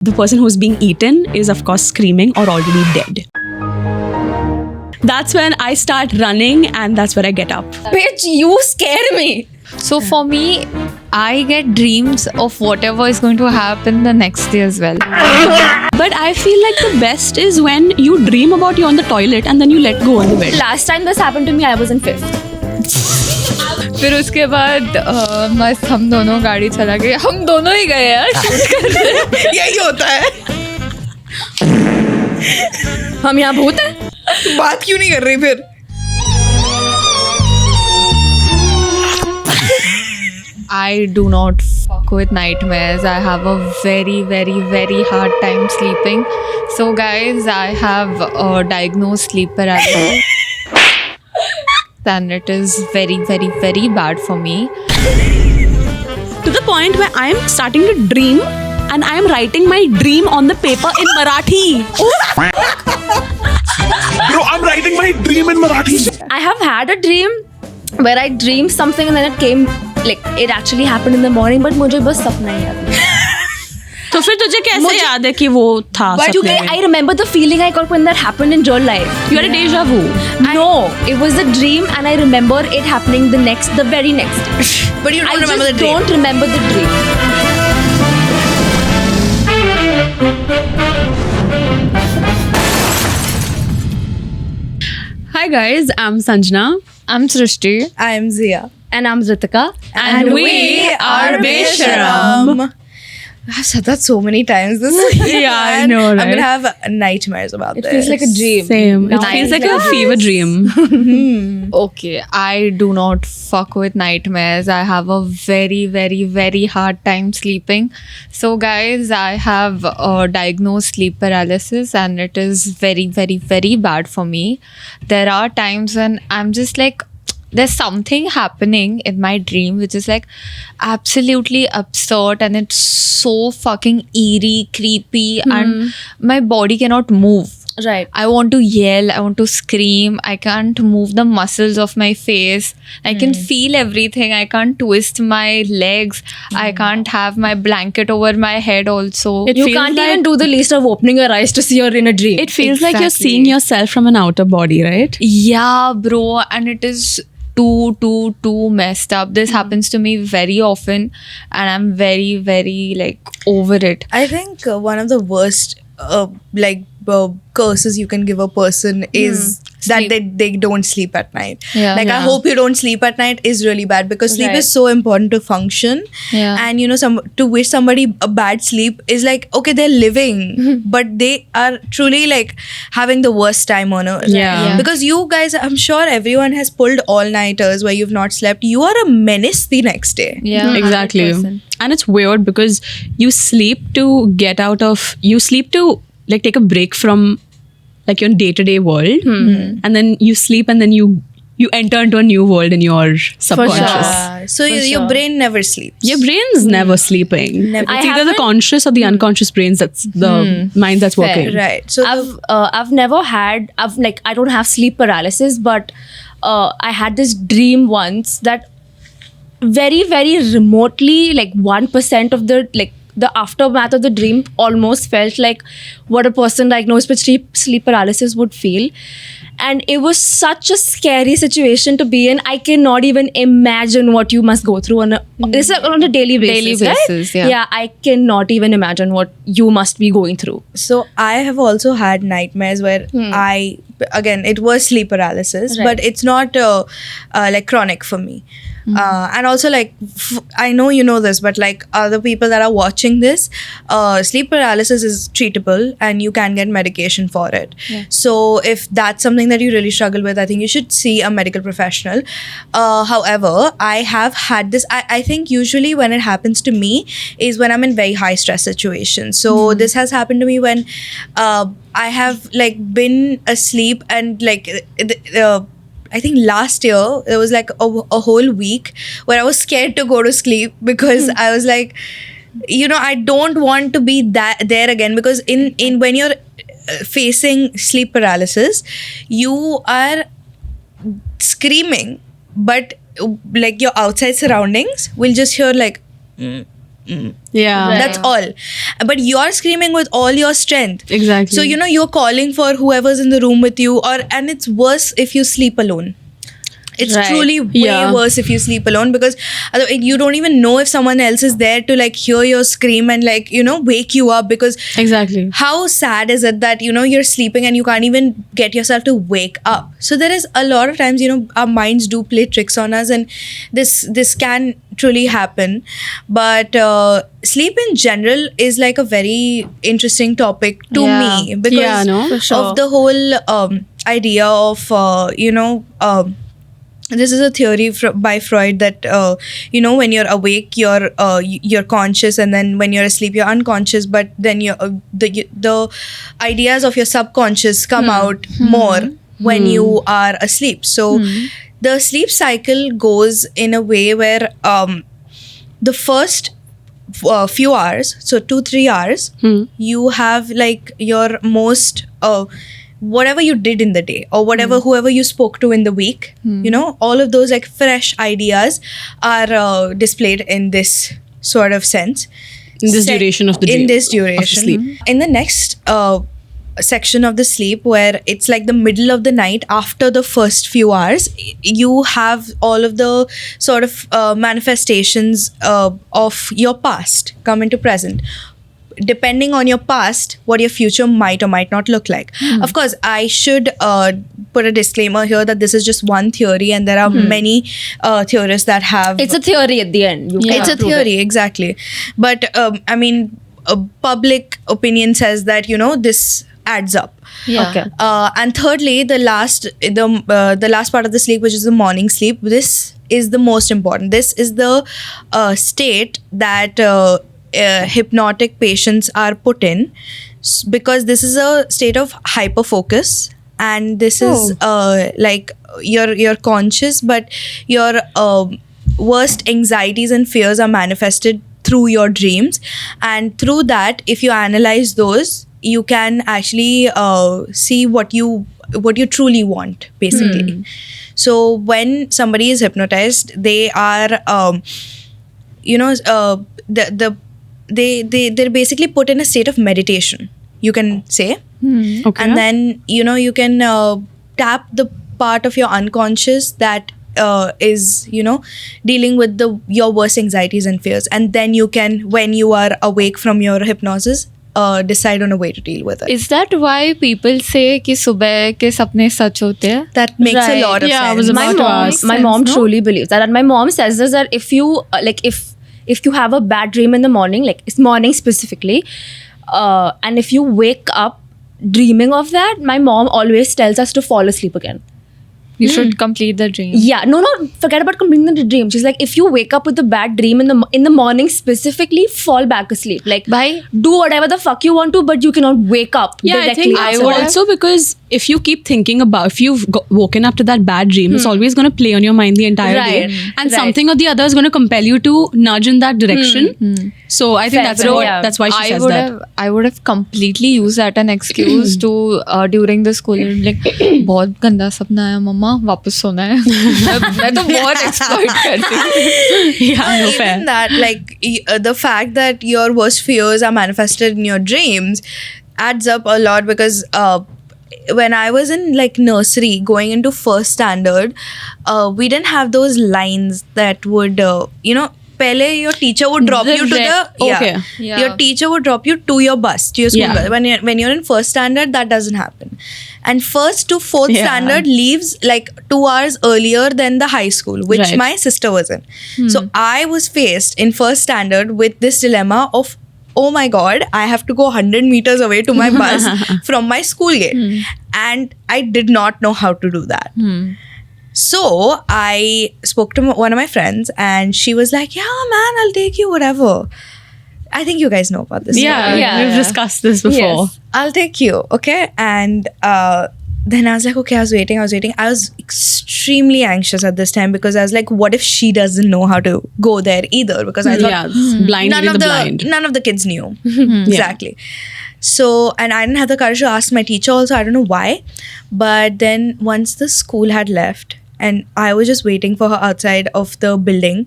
The person who's being eaten is, of course, screaming or already dead. That's when I start running and that's when I get up. Bitch, you scare me. So for me, I get dreams of whatever is going to happen the next day as well. But I feel like the best is when you dream about you're on the toilet and then you let go on the bed. Last time this happened to me, I was in 5th. फिर उसके बाद मस्त हम दोनों गाड़ी चला गए. हम दोनों ही गए यार शूट करने. यही होता है. हम यहाँ भूत हैं. बात क्यों नहीं कर रही फिर? I do not fuck with nightmares. I have a very, very, very hard time sleeping. So guys, I have diagnosed sleep paralysis. And it is very, very, very bad for me. To the point where I am starting to dream and I am writing my dream on the paper in Marathi. Bro, I'm writing my dream in Marathi. I have had a dream where I dreamed something and then it came, like, it actually happened in the morning, but मुझे बस सपना ही याद है. तो फिर तुझे कैसे याद है कि वो था Because सपने में? I remember the feeling I got when that happened in real life. You had a deja vu. No, it was a dream and I remember it happening the very next day. But you don't I remember just the dream. don't remember the dream. Hi guys, I'm Sanjana. I'm Srishti. I am Zia. And I'm Ritika. And we are Besharam. I've said that so many times this week. Yeah, I and know, I'm right? gonna have nightmares about It this. feels like a dream. Same. It Now feels like it's a fever dream. Okay, I do not fuck with nightmares. I have a very, very, very hard time sleeping. So, guys, I have diagnosed sleep paralysis and it is very, very, very bad for me. There are times when I'm just like, there's something happening in my dream which is like absolutely absurd and it's so fucking eerie, creepy, and my body cannot move. Right. I want to yell, I want to scream, I can't move the muscles of my face, I can feel everything, I can't twist my legs, I can't have my blanket over my head also. It You feels can't like- even do the least of opening your eyes to see you're in a dream. It feels like you're Exactly. seeing yourself from an outer body, right? Yeah, bro, and it is too messed up. This happens to me very often and I'm very, very like over it. I think one of the worst curses you can give a person is that they don't sleep at night. Yeah. Like, I Yeah. hope you don't sleep at night is really bad because sleep Right. is so important to function. Yeah. And to wish somebody a bad sleep is like, okay, they're living, but they are truly like having the worst time on earth. Yeah. Because you guys, I'm sure everyone has pulled all-nighters where you've not slept. You are a menace the next day. Yeah, Exactly. 100%. And it's weird because you sleep to like take a break from like your day-to-day world. And then you sleep and then you enter into a new world in your subconscious. So your brain never sleeps. Your brain's never sleeping. Never. It's I either the haven't- conscious or the unconscious brains that's the mind that's working. Right. So I've never had, I don't have sleep paralysis, but I had this dream once that very, very remotely, like 1% of the aftermath of the dream almost felt like what a person diagnosed with sleep paralysis would feel. And it was such a scary situation to be in. I cannot even imagine what you must go through on a daily basis. Daily right? basis, yeah. Yeah, I cannot even imagine what you must be going through. So I have also had nightmares where again, it was sleep paralysis, Right. but it's not like chronic for me. And also like, I know you know this, but like other people that are watching this, sleep paralysis is treatable and you can get medication for it. So if that's something that you really struggle with, I think you should see a medical professional. However, I have had this, I think usually when it happens to me is when I'm in very high stress situations. So this has happened to me when I have like been asleep and like I think last year there was like a whole week where I was scared to go to sleep because I was like, I don't want to be there again, because in when you're facing sleep paralysis, you are screaming, but like your outside surroundings will just hear like Yeah. That's all. But you're screaming with all your strength. Exactly. So, you're calling for whoever's in the room with you, and it's worse if you sleep alone. It's Right. truly way Yeah. worse if you sleep alone, because you don't even know if someone else is there to like hear your scream and like, wake you up, because Exactly. how sad is it that you're sleeping and you can't even get yourself to wake up. So there is a lot of times our minds do play tricks on us, and this can truly happen. But sleep in general is like a very interesting topic to Yeah. me, because Yeah, no, for sure. of the whole idea of this is a theory by Freud that when you're awake you're conscious, and then when you're asleep you're unconscious, but then the ideas of your subconscious come out more when you are asleep. So the sleep cycle goes in a way where the first few hours, so 2-3 hours, you have like your most whatever you did in the day, or whatever whoever you spoke to in the week, all of those like fresh ideas are displayed in this sort of sense. In this duration of the dream. In this of the duration. sleep. In the next section of the sleep, where it's like the middle of the night after the first few hours, you have all of the sort of manifestations of your past come into present. Depending on your past, what your future might or might not look like. Of course, I should put a disclaimer here that this is just one theory, and there are many theorists that have... It's a theory at the end. You It's can't a prove it. theory, exactly. But public opinion says that this adds up. Yeah. Okay. And thirdly, the last part of the sleep, which is the morning sleep, this is the most important. This is the state that hypnotic patients are put in, because this is a state of hyper focus, and this is like you're conscious, but your worst anxieties and fears are manifested through your dreams, and through that, if you analyze those, you can actually see what you truly want, basically. So when somebody is hypnotized, they are they're basically put in a state of meditation, you can say. Okay. And then you can tap the part of your unconscious that is dealing with your worst anxieties and fears, and then you can, when you are awake from your hypnosis, decide on a way to deal with it. Is that why people say कि सुबह के सपने सच होते हैं? That makes Right. a lot of Yeah, I sense. was about my to mom, ask. my Sense, mom no? truly believes that, and my mom says this, that if you if you have a bad dream in the morning, like it's morning specifically, and if you wake up dreaming of that, my mom always tells us to fall asleep again. You should complete the dream. Yeah, no, forget about completing the dream. She's like, if you wake up with a bad dream in the morning specifically, fall back asleep. Like, Bhai, do whatever the fuck you want to, but you cannot wake up. Yeah, I directly think after that. also because if you keep thinking about, if you've woken up to that bad dream, it's always going to play on your mind the entire day, Right. and Right. something or the other is going to compel you to nudge in that direction. So I think Fair, that's fair, what yeah. that's why she says that. I would have completely used that an excuse to during the school, like बहुत गंदा सपना आया मम्मा, वापस सोना है. मैं तो बहुत exploit करती हूँ. Yeah, no fair. Even that, like the fact that your worst fears are manifested in your dreams adds up a lot, because when I was in like nursery going into first standard, we didn't have those lines that would pehle your teacher would drop you to the Okay. Yeah. your teacher would drop you to your bus, to your school Yeah. bus. When you're in first standard, that doesn't happen. And first to fourth Yeah. standard leaves like 2 hours earlier than the high school, which Right. my sister was in. So I was faced in first standard with this dilemma of, oh my god, I have to go 100 meters away to my bus from my school gate. And I did not know how to do that. So I spoke to one of my friends, and she was like, yeah man, I'll take you, whatever. I think you guys know about this. Yeah, story. Yeah, we've yeah. discussed this before. Yes. I'll take you, okay? And then I was like, okay, I was waiting. I was extremely anxious at this time, because I was like, what if she doesn't know how to go there either? Because I thought Yeah, blind none leading of the blind. none of the kids knew. Exactly. So, and I didn't have the courage to ask my teacher also. I don't know why. But then once the school had left, and I was just waiting for her outside of the building,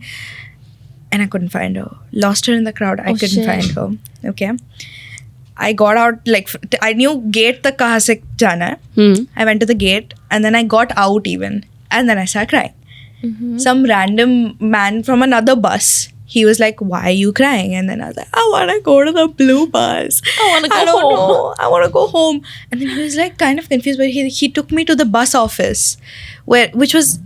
and I couldn't find her. Lost her in the crowd. I Oh, couldn't shit. find her. Okay. I got out, like, I knew gate tak kahan se jana hai. I went to the gate and then I got out even. And then I started crying. Some random man from another bus, he was like, why are you crying? And then I was like, I want to go to the blue bus. I wanna go don't home." know. I want to go home. And then he was like kind of confused, but he took me to the bus office, which was,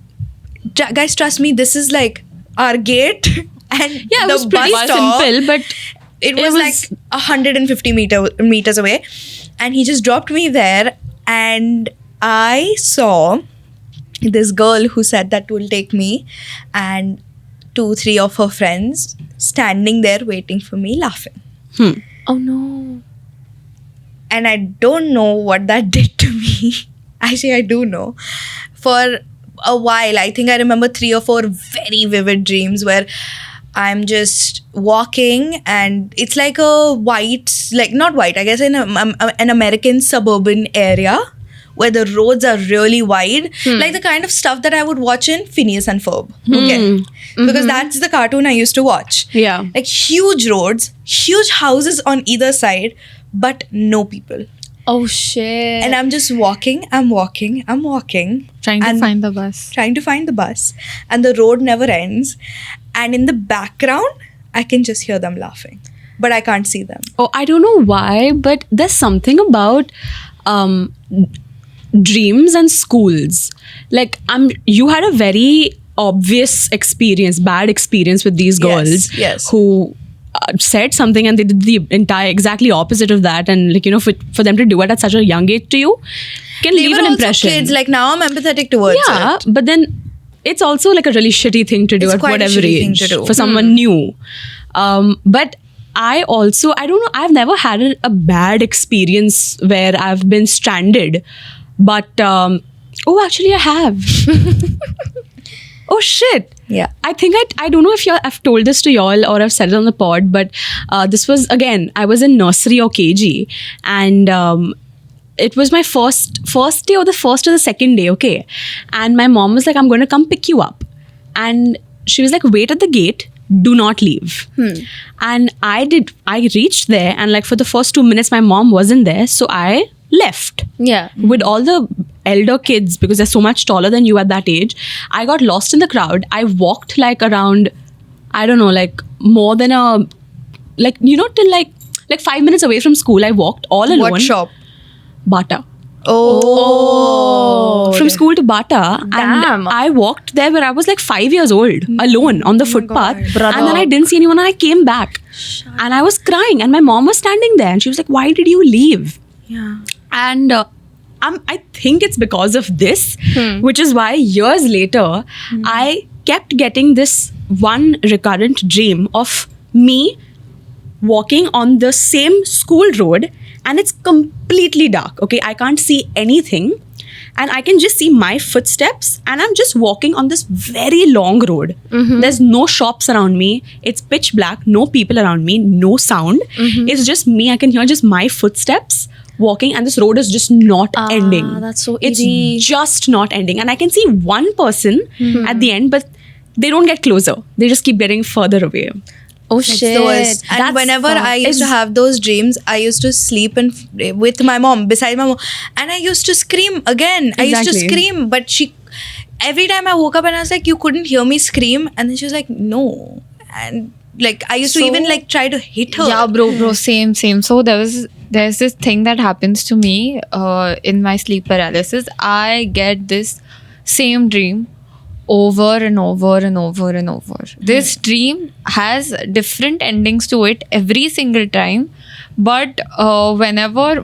guys, trust me, this is like our gate. And Yeah, it the was pretty bus stop, simple, but it was like 150 meters away. And he just dropped me there. And I saw this girl who said that will take me and 2-3 of her friends standing there waiting for me, laughing. Oh no. And I don't know what that did to me. Actually, I do know. For a while, I think I remember 3 or 4 very vivid dreams where I'm just walking and it's like a white, like not white, I guess in an American suburban area where the roads are really wide, like the kind of stuff that I would watch in Phineas and Ferb. Okay, because that's the cartoon I used to watch. Yeah. Like huge roads, huge houses on either side, but no people. Oh shit. And I'm just walking, I'm walking. Trying to and find the bus. Trying to find the bus. And the road never ends. And in the background, I can just hear them laughing. But I can't see them. Oh, I don't know why, but there's something about dreams and schools. Like, you had a very obvious experience, bad experience with these girls Yes. who said something and they did the exactly opposite of that. And like, you know, for them to do it at such a young age to you can They leave were an also impression. kids. Like now I'm empathetic towards Yeah, it. but then it's also like a really shitty thing to do It's at quite a whatever shitty thing age to do. for someone new. But I don't know, I've never had a bad experience where I've been stranded. But, actually I have. Oh shit. Yeah. I think I don't know if I've told this to y'all or I've said it on the pod, but this was, again, I was in nursery or KG and it was my first day or the first or the second day, okay? And my mom was like, I'm going to come pick you up. And she was like, wait at the gate, do not leave. And I reached there and like for the first 2 minutes, my mom wasn't there. So I left. Yeah. With all the elder kids, because they're so much taller than you at that age, I got lost in the crowd. I walked like around, I don't know, like more than till like 5 minutes away from school. I walked all alone. What shop? Bata. Oh. From school to Bata. Damn. And I walked there where I was like 5 years old, alone on the footpath. Brother. And then I didn't see anyone and I came back. And I was crying and my mom was standing there and she was like, why did you leave? Yeah. And I think it's because of this, which is why years later, I kept getting this one recurrent dream of me walking on the same school road and it's completely dark. Okay, I can't see anything and I can just see my footsteps and I'm just walking on this very long road. There's no shops around me. It's pitch black, no people around me, no sound. It's just me. I can hear just my footsteps walking and this road is just not ending. That's so It's eerie. just not ending. And I can see one person at the end, but they don't get closer. They just keep getting further away. Oh It's shit. the worst. And That's whenever I used to have those dreams, I used to sleep with my mom, beside my mom. And I used to scream again. I used to Exactly. scream. But every time I woke up and I was like, you couldn't hear me scream. And then she was like, no. And like, I used to even like try to hit her. Yeah, bro, same. So there's this thing that happens to me in my sleep paralysis. I get this same dream over and over and over and over. This dream has different endings to it every single time. But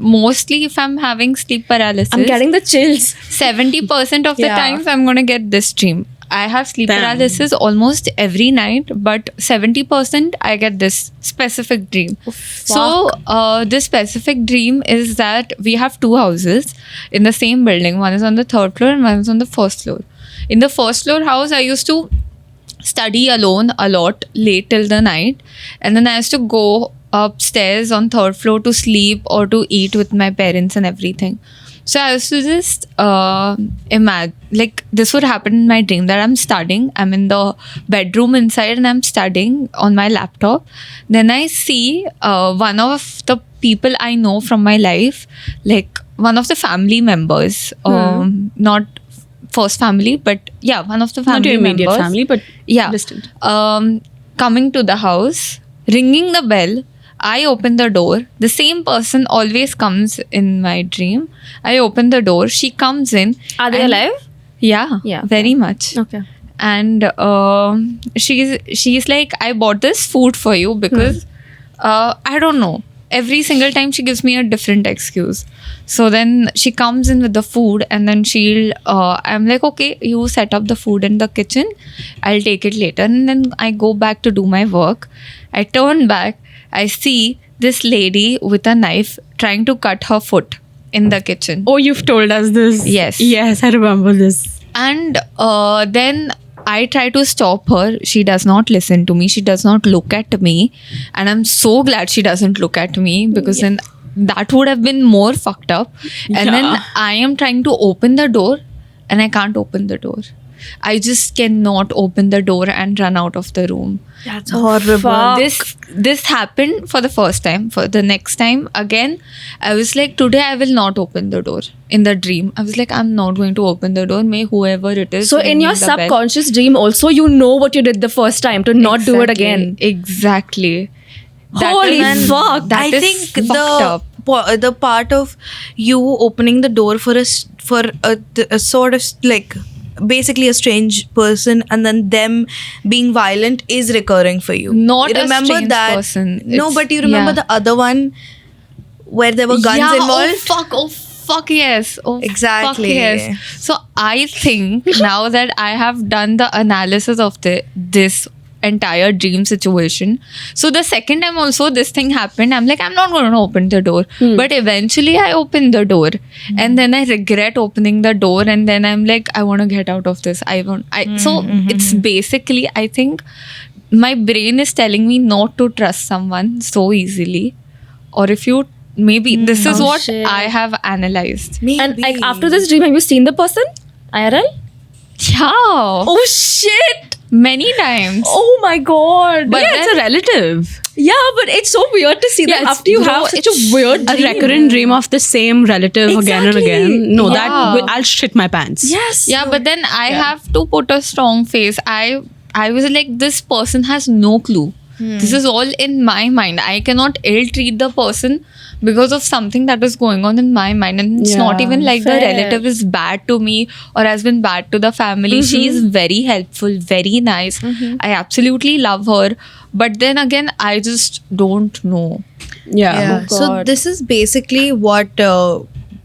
mostly if I'm having sleep paralysis, I'm getting the chills. 70% of the Yeah. times I'm going to get this dream. I have sleep Damn. paralysis almost every night, but 70% I get this specific dream. So, this specific dream is that we have 2 houses in the same building. One is on the 3rd floor and one is on the 1st floor. In the 1st floor house, I used to study alone a lot late till the night, and then I used to go upstairs on 3rd floor to sleep or to eat with my parents and everything. So I used to just imagine, like, this would happen in my dream that I'm studying. I'm in the bedroom inside and I'm studying on my laptop. Then I see one of the people I know from my life, like one of the family members, not first family, but yeah, one of the family Not your immediate members. family, but Yeah. distant. Coming to the house, ringing the bell. I open the door. The same person always comes in my dream. I open the door. She comes in. Are they and- alive? Yeah, Yeah. very much. Okay. And she's like, I bought this food for you because I don't know. Every single time she gives me a different excuse. So then she comes in with the food, and then I'm like, okay, you set up the food in the kitchen. I'll take it later. And then I go back to do my work. I turn back. I see this lady with a knife trying to cut her foot in the kitchen. Oh, you've told us this. Yes. Yes, I remember this. And then I try to stop her. She does not listen to me. She does not look at me. And I'm so glad she doesn't look at me, because then that would have been more fucked up. And then Yeah. I am trying to open the door and I can't open the door. I just cannot open the door and run out of the room. That's horrible. This happened for the first time. For the next time again, I was like, today I will not open the door. In the dream, I was like, I'm not going to open the door. May whoever it is. So in your ringing the bell. subconscious dream also, you know what you did the first time to not do it Exactly, again. Exactly. Holy fuck. That I is think fucked up. the part of you opening the door for a sort of like basically a strange person and then them being violent is recurring for you. Not You a remember strange that? person. No, It's- but you remember yeah. the other one where there were guns Yeah, involved? Oh fuck yes. Oh Exactly. fuck yes. So I think now that I have done the analysis of this entire dream situation. So the second time also this thing happened, I'm like, I'm not going to open the door. But eventually I opened the door, and then I regret opening the door, and then I'm like, I want to get out of this. So it's basically, I think my brain is telling me not to trust someone so easily. Or if you, maybe this is what shit. I have analyzed. And like after this dream, have you seen the person? IRL? Yeah. Oh shit! Many times. Oh my god! But yeah, it's a relative. yeah, but it's so weird to see that it's- after you bro, have such a it's weird A dream. recurrent dream of the same relative again and Exactly. again. No, Yeah. I'll shit my pants. Yes. Yeah, but then I have to put a strong face. I was like, this person has no clue. This is all in my mind. I cannot ill-treat the person because of something that is going on in my mind. And it's not Yeah, even like fair. the relative is bad to me or has been bad to the family. She is very helpful, very nice. I absolutely love her. But then again, I just don't know. Yeah. Yeah. So God. this is basically what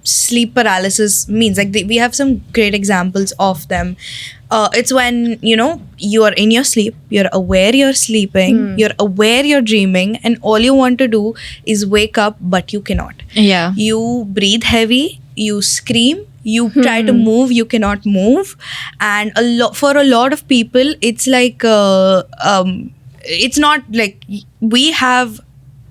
sleep paralysis means. Like we have some great examples of them. It's when you are in your sleep, you're aware you're sleeping, you're aware you're dreaming, and all you want to do is wake up, but you cannot. Yeah. You breathe heavy, you scream, you try to move, you cannot move, and for a lot of people, it's like it's not like we have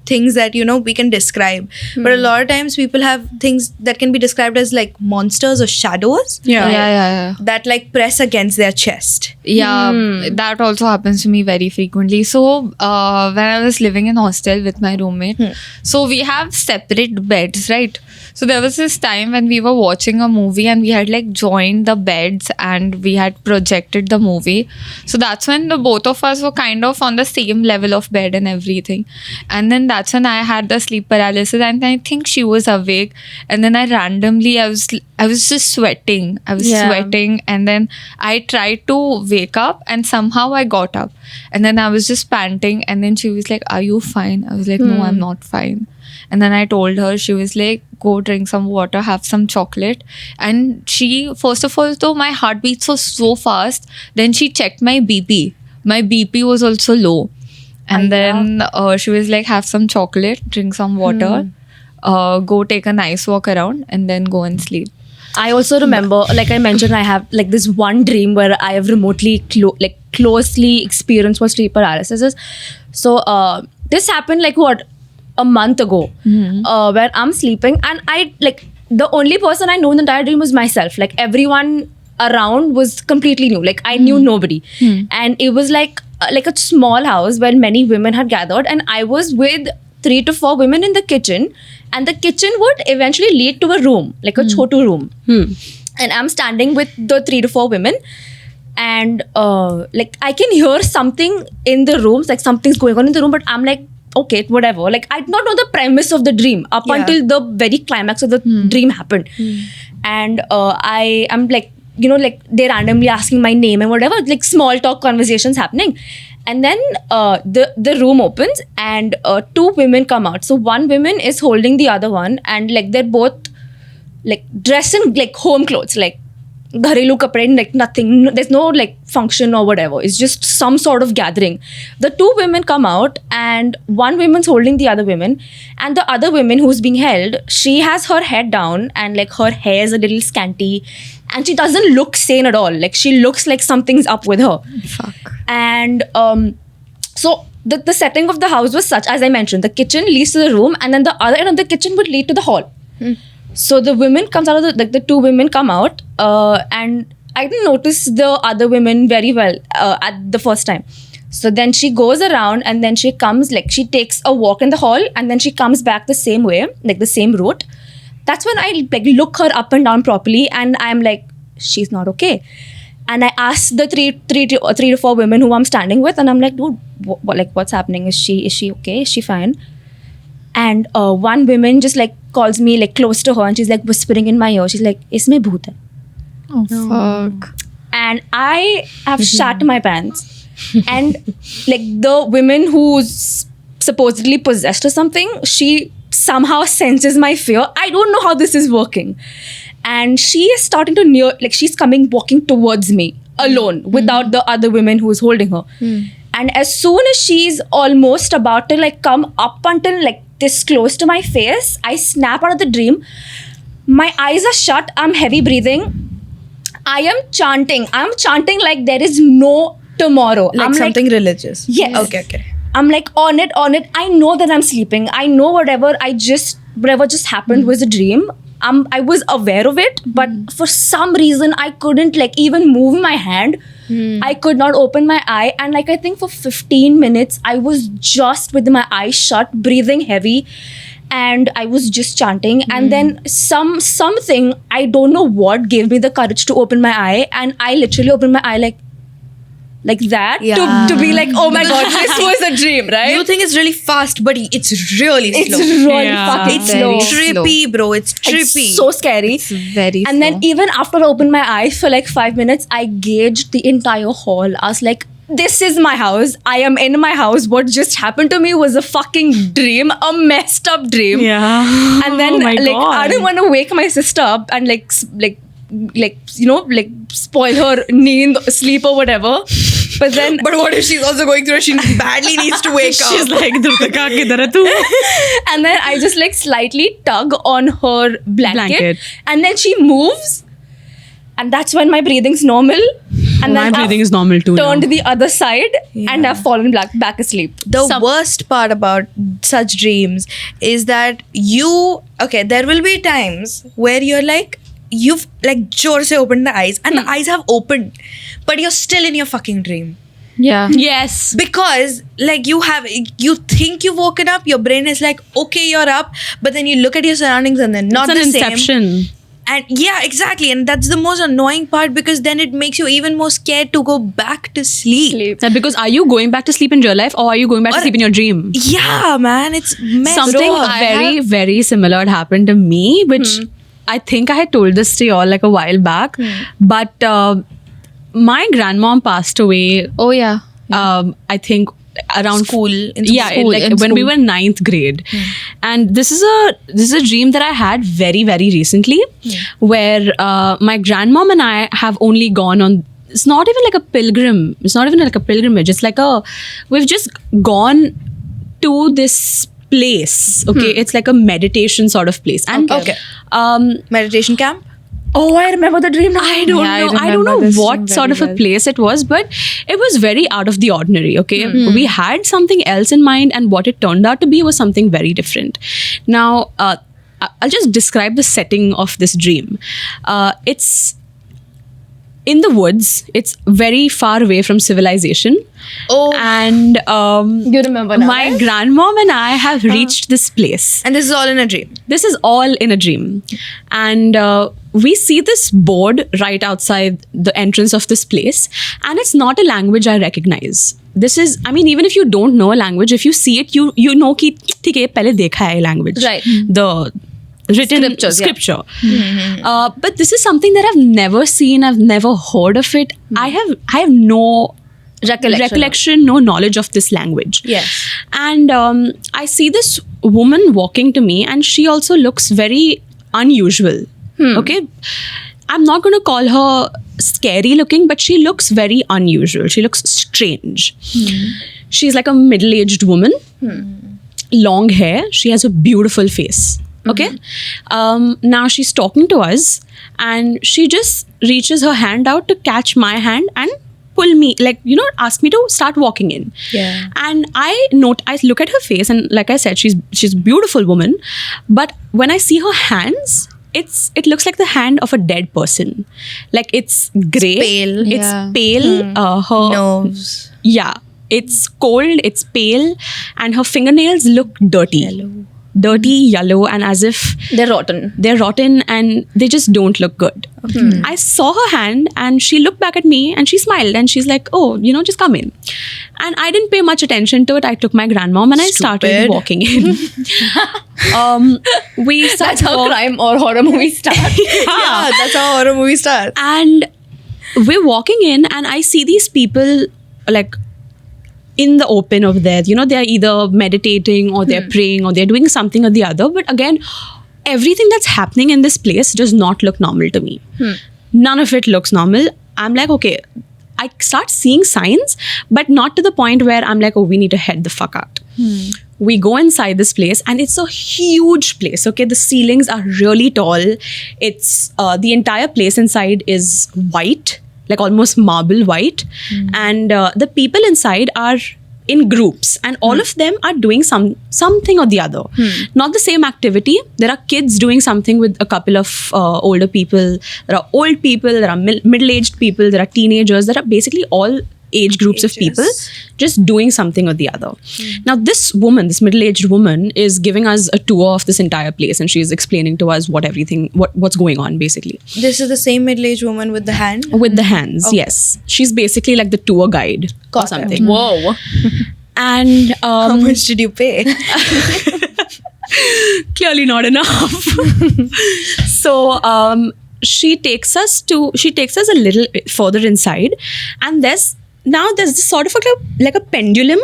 things that we can describe, but a lot of times people have things that can be described as like monsters or shadows Yeah. that like press against their chest. Yeah, that also happens to me very frequently. So when I was living in hostel with my roommate, so we have separate beds, right? So there was this time when we were watching a movie and we had like joined the beds and we had projected the movie. So that's when the both of us were kind of on the same level of bed and everything. And then that's when I had the sleep paralysis, and I think she was awake. And then I was just sweating. I was Yeah. sweating, and then I tried to wake up, and somehow I got up, and then I was just panting, and then she was like, "Are you fine?" I was like, "No, I'm not fine." And then I told her, she was like, "Go drink some water, have some chocolate." And she, first of all, though my heartbeats were so fast, then she checked my BP. My BP was also low. And then she was like, "Have some chocolate, drink some water, go take a nice walk around, and then go and sleep." I also remember, like I mentioned, I have like this one dream where I have remotely closely experienced what sleep paralysis is. So this happened like a month ago, where I'm sleeping and I like the only person I knew in the entire dream was myself. Like everyone around was completely new. Like I knew nobody, and it was like a small house where many women had gathered, and I was with 3 to 4 women in the kitchen, and the kitchen would eventually lead to a room, like a chotu room. And I'm standing with the 3 to 4 women, and like I can hear something in the rooms, like something's going on in the room, but I'm like, okay, whatever. Like I did not know the premise of the dream up until the very climax of the dream happened. And I am like, you know, like they randomly asking my name and whatever, like small talk conversations happening. And then the room opens and 2 women come out. So one woman is holding the other one, and like they're both like dressed in like home clothes, like gharelu kapde, like nothing. There's no like function or whatever. It's just some sort of gathering. The 2 women come out, and one woman's holding the other woman, and the other woman who's being held, she has her head down and like her hair is a little scanty, and she doesn't look sane at all. Like she looks like something's up with her. Fuck. And so the setting of the house was such, as I mentioned, the kitchen leads to the room, and then the other end of the kitchen would lead to the hall. So the women comes out of the 2 women come out, and I didn't notice the other women very well at the first time. So then she goes around, and then she comes, like she takes a walk in the hall, and then she comes back the same way, like the same route. That's when I like look her up and down properly, and I'm like, she's not okay. And I asked the 3 to 4 women who I'm standing with, and I'm like, dude, like what's happening? Is she okay? Is she fine? And one woman just like calls me like close to her, and she's like whispering in my ear. She's like, "Isme bhoot hai." Oh, fuck. And I have shat my pants. And like the woman who's supposedly possessed or something, she somehow senses my fear. I don't know how this is working. And she is starting to she's walking towards me alone without the other women who is holding her. And as soon as she's almost about to like come up until like this close to my face, I snap out of the dream. My eyes are shut. I'm heavy breathing. I am chanting. I'm chanting like there is no tomorrow. Like I'm something religious. Yes. Okay. I'm like on it. I know that I'm sleeping. I know whatever just happened was a dream. I was aware of it, but for some reason I couldn't like even move my hand. I could not open my eye, and like I think for 15 minutes I was just with my eyes shut, breathing heavy, and I was just chanting. And then something, I don't know what, gave me the courage to open my eye, and I literally opened my eye like that, Yeah. to be like, oh my god, this was a dream, right? You think it's really fast, but it's really it's slow. really Yeah. fucking It's slow. trippy, bro. It's trippy. It's so scary. Very And then slow. even after I opened my eyes for like 5 minutes, I gauged the entire hall. I was like, this is my house. I am in my house. What just happened to me was a fucking dream, a messed up dream. Yeah. And then Oh my like God. I didn't want to wake my sister up and like you know, like spoil her need sleep or whatever. But then But what if she's also going through it? She badly needs to wake up. She's like, Durtaka, kidhar hai tu? and then I just like slightly tug on her blanket. Blanket. And then she moves, and that's when my breathing's normal. And My then breathing I've is normal too. turned now. the other side and I've fallen back asleep. The worst part about such dreams is that there will be times where you're like, you've like jor se opened the eyes and the eyes have opened, but you're still in your fucking dream. Yeah. Yes. Because like you think you've woken up, your brain is like, okay, you're up, but then you look at your surroundings and they're not It's an the same. inception. And yeah, exactly. And that's the most annoying part, because then it makes you even more scared to go back to sleep. That because are you going back to sleep in real life, or are you going back to Or- sleep in your dream? Yeah, man, it's messed Something up. very similar had happened to me, which I think I had told this to y'all like a while back. But my grandmom passed away. Oh, yeah. I think around School, in school, like in when we school. were 9th grade. And this is a dream that I had very recently, where my grandmom and I have only gone on. It's not even like a pilgrim. It's not even like a pilgrimage. It's like we've just gone to this place. Okay, it's like a meditation sort of place. And Okay. Meditation camp. Oh, I remember the dream now. I don't Yeah, I know. I don't remember know this what dream sort very of a well. place it was, but it was very out of the ordinary. Okay, we had something else in mind, and what it turned out to be was something very different. Now, I'll just describe the setting of this dream. It's in the woods. It's very far away from civilization. Oh. And You remember now, my right? grandmom and I have reached this place. And this is all in a dream. This is all in a dream. And we see this board right outside the entrance of this place. And it's not a language I recognize. This is, I mean, even if you don't know a language, if you see it, you know कि ठीक है पहले देखा है language. Right. The written Scriptures, yeah. scripture. But this is something that I've never seen. I've never heard of it. I have no recollection, no knowledge of this language. Yes. And I see this woman walking to me, and she also looks very unusual. Okay, I'm not going to call her scary looking, but she looks very unusual. She looks strange. She's like a middle-aged woman, long hair. She has a beautiful face. Okay, now she's talking to us, and she just reaches her hand out to catch my hand and pull me, like, you know, ask me to start walking in. Yeah. And I look at her face, and like I said, she's a beautiful woman, but when I see her hands, it looks like the hand of a dead person. Like it's grey, pale. it's Yeah. pale. Her Nerves. yeah, it's cold, it's pale, and her fingernails look dirty. Dirty yellow, and as if They're rotten. they're rotten and they just don't look good. I saw her hand, and she looked back at me and she smiled, and she's like, oh, you know, just come in. And I didn't pay much attention to it. I took my grandmom and I started Stupid. walking in. We started That's how crime or horror movies start. Yeah, that's how horror movies start. And we're walking in, and I see these people like in the open over there. You know, they're either meditating or they're praying or they're doing something or the other. But again, everything that's happening in this place does not look normal to me. None of it looks normal. I'm like, okay, I start seeing signs, but not to the point where I'm like, oh, we need to head the fuck out. We go inside this place, and it's a huge place. Okay, the ceilings are really tall. It's the entire place inside is white, like almost marble white, and the people inside are in groups, and all of them are doing something or the other. Not the same activity. There are kids doing something with a couple of older people. There are old people. There are middle-aged people. There are teenagers. There are basically all age groups of people just doing something or the other. Now this woman, this middle-aged woman, is giving us a tour of this entire place, and she's explaining to us what's going on basically. This is the same middle-aged woman with the hand. With the hands, yes. She's basically like the tour guide or something. Whoa. And How much did you pay? clearly not enough. So she takes us a little little inside, and there's this sort of like a pendulum,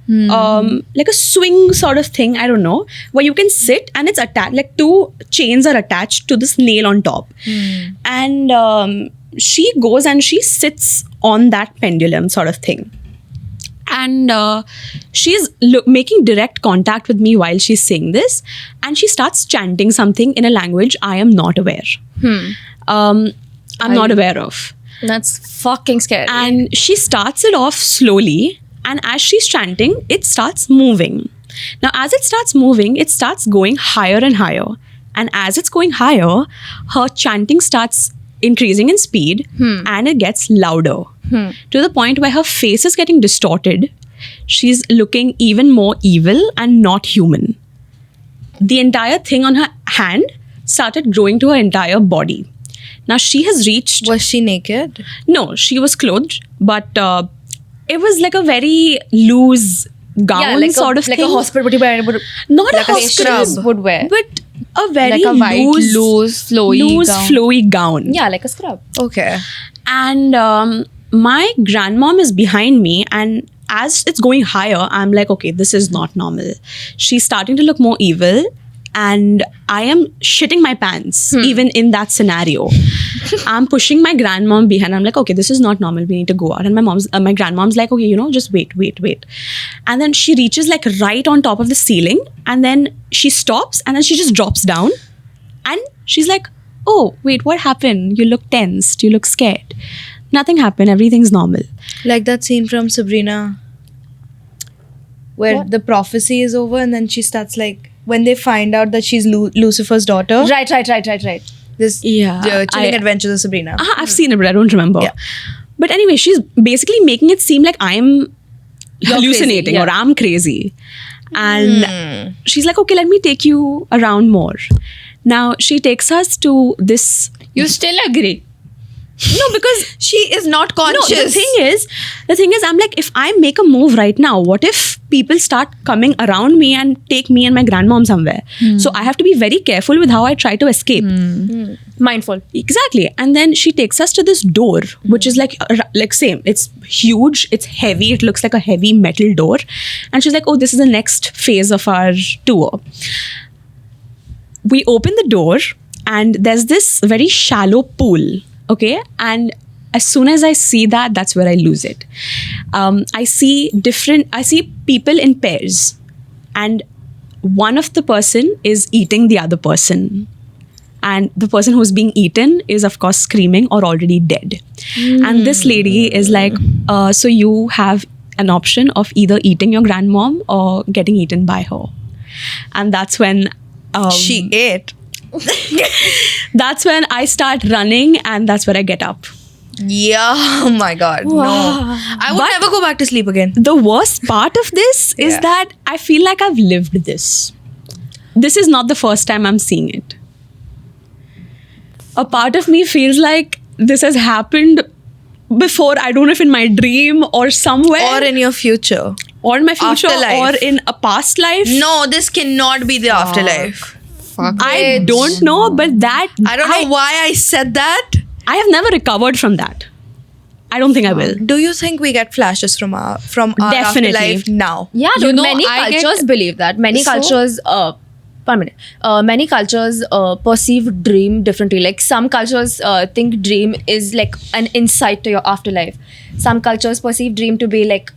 like a swing sort of thing, I don't know, where you can sit, and it's attached, like two chains are attached to this nail on top. And she goes and she sits on that pendulum sort of thing. And she's making direct contact with me while she's saying this, and she starts chanting something in a language I am not aware. I'm not aware of. That's fucking scary. And she starts it off slowly, and as she's chanting, it starts moving. Now, as it starts moving, it starts going higher and higher. And as it's going higher, her chanting starts increasing in speed, and it gets louder to the point where her face is getting distorted. She's looking even more evil and not human. The entire thing on her hand started growing to her entire body. Now she has reached... Was she naked? No, she was clothed, but it was like a very loose gown sort of like thing. a hospital Not like a a hospital scrub would wear. but a very Like a white, loose, flowy gown. flowy gown. Yeah, like a scrub. Okay. And my grandmom is behind me, and as it's going higher, I'm like, okay, this is not normal. She's starting to look more evil, and I am shitting my pants even in that scenario. I'm pushing my grandmom behind. I'm like, okay, this is not normal. We need to go out. And my grandmom's like, okay, just wait. And then she reaches like right on top of the ceiling, and then she stops, and then she just drops down, and she's like, oh, wait, what happened? You look tensed. You look scared. Nothing happened. Everything's normal. Like that scene from Sabrina where What? the prophecy is over and then she starts like when they find out that she's Lucifer's daughter. Right. This Yeah, Chilling I- Adventures of Sabrina. I've seen it, but I don't remember. Yeah. But anyway, she's basically making it seem like I'm hallucinating crazy, yeah. or I'm crazy. And she's like, okay, let me take you around more. Now, she takes us to this. You still agree? No, because She is not conscious. no, the thing is, I'm like, if I make a move right now, what if people start coming around me and take me and my grandmom somewhere? So I have to be very careful with how I try to escape. Mindful. Exactly. And then she takes us to this door, which is like same. It's huge. It's heavy. It looks like a heavy metal door. And she's like, oh, this is the next phase of our tour. We open the door and there's this very shallow pool. Okay. And as soon as I see that, that's where I lose it. I see people in pairs, and one of the person is eating the other person. And the person who's being eaten is, of course, screaming or already dead. And this lady is like, so you have an option of either eating your grandmom or getting eaten by her. And that's when She ate. that's when I start running, and that's where I get up. Yeah. Oh my God. No. I would never go back to sleep again. The worst part of this is Yeah. that I feel like I've lived this. This is not the first time I'm seeing it. A part of me feels like this has happened before. I don't know if in my dream or somewhere, Or in your future. or in my future, afterlife. or in a past life. No, this cannot be the afterlife. Fuck. I don't know, but that I don't know why I said that. I have never recovered from that. I don't think I will. Do you think we get flashes from our Definitely. afterlife now? Yeah, You dude, know, many I cultures get- believe that. Many So- cultures, one minute. Many cultures perceive dream differently. Like some cultures think dream is like an insight to your afterlife. Some cultures perceive dream to be like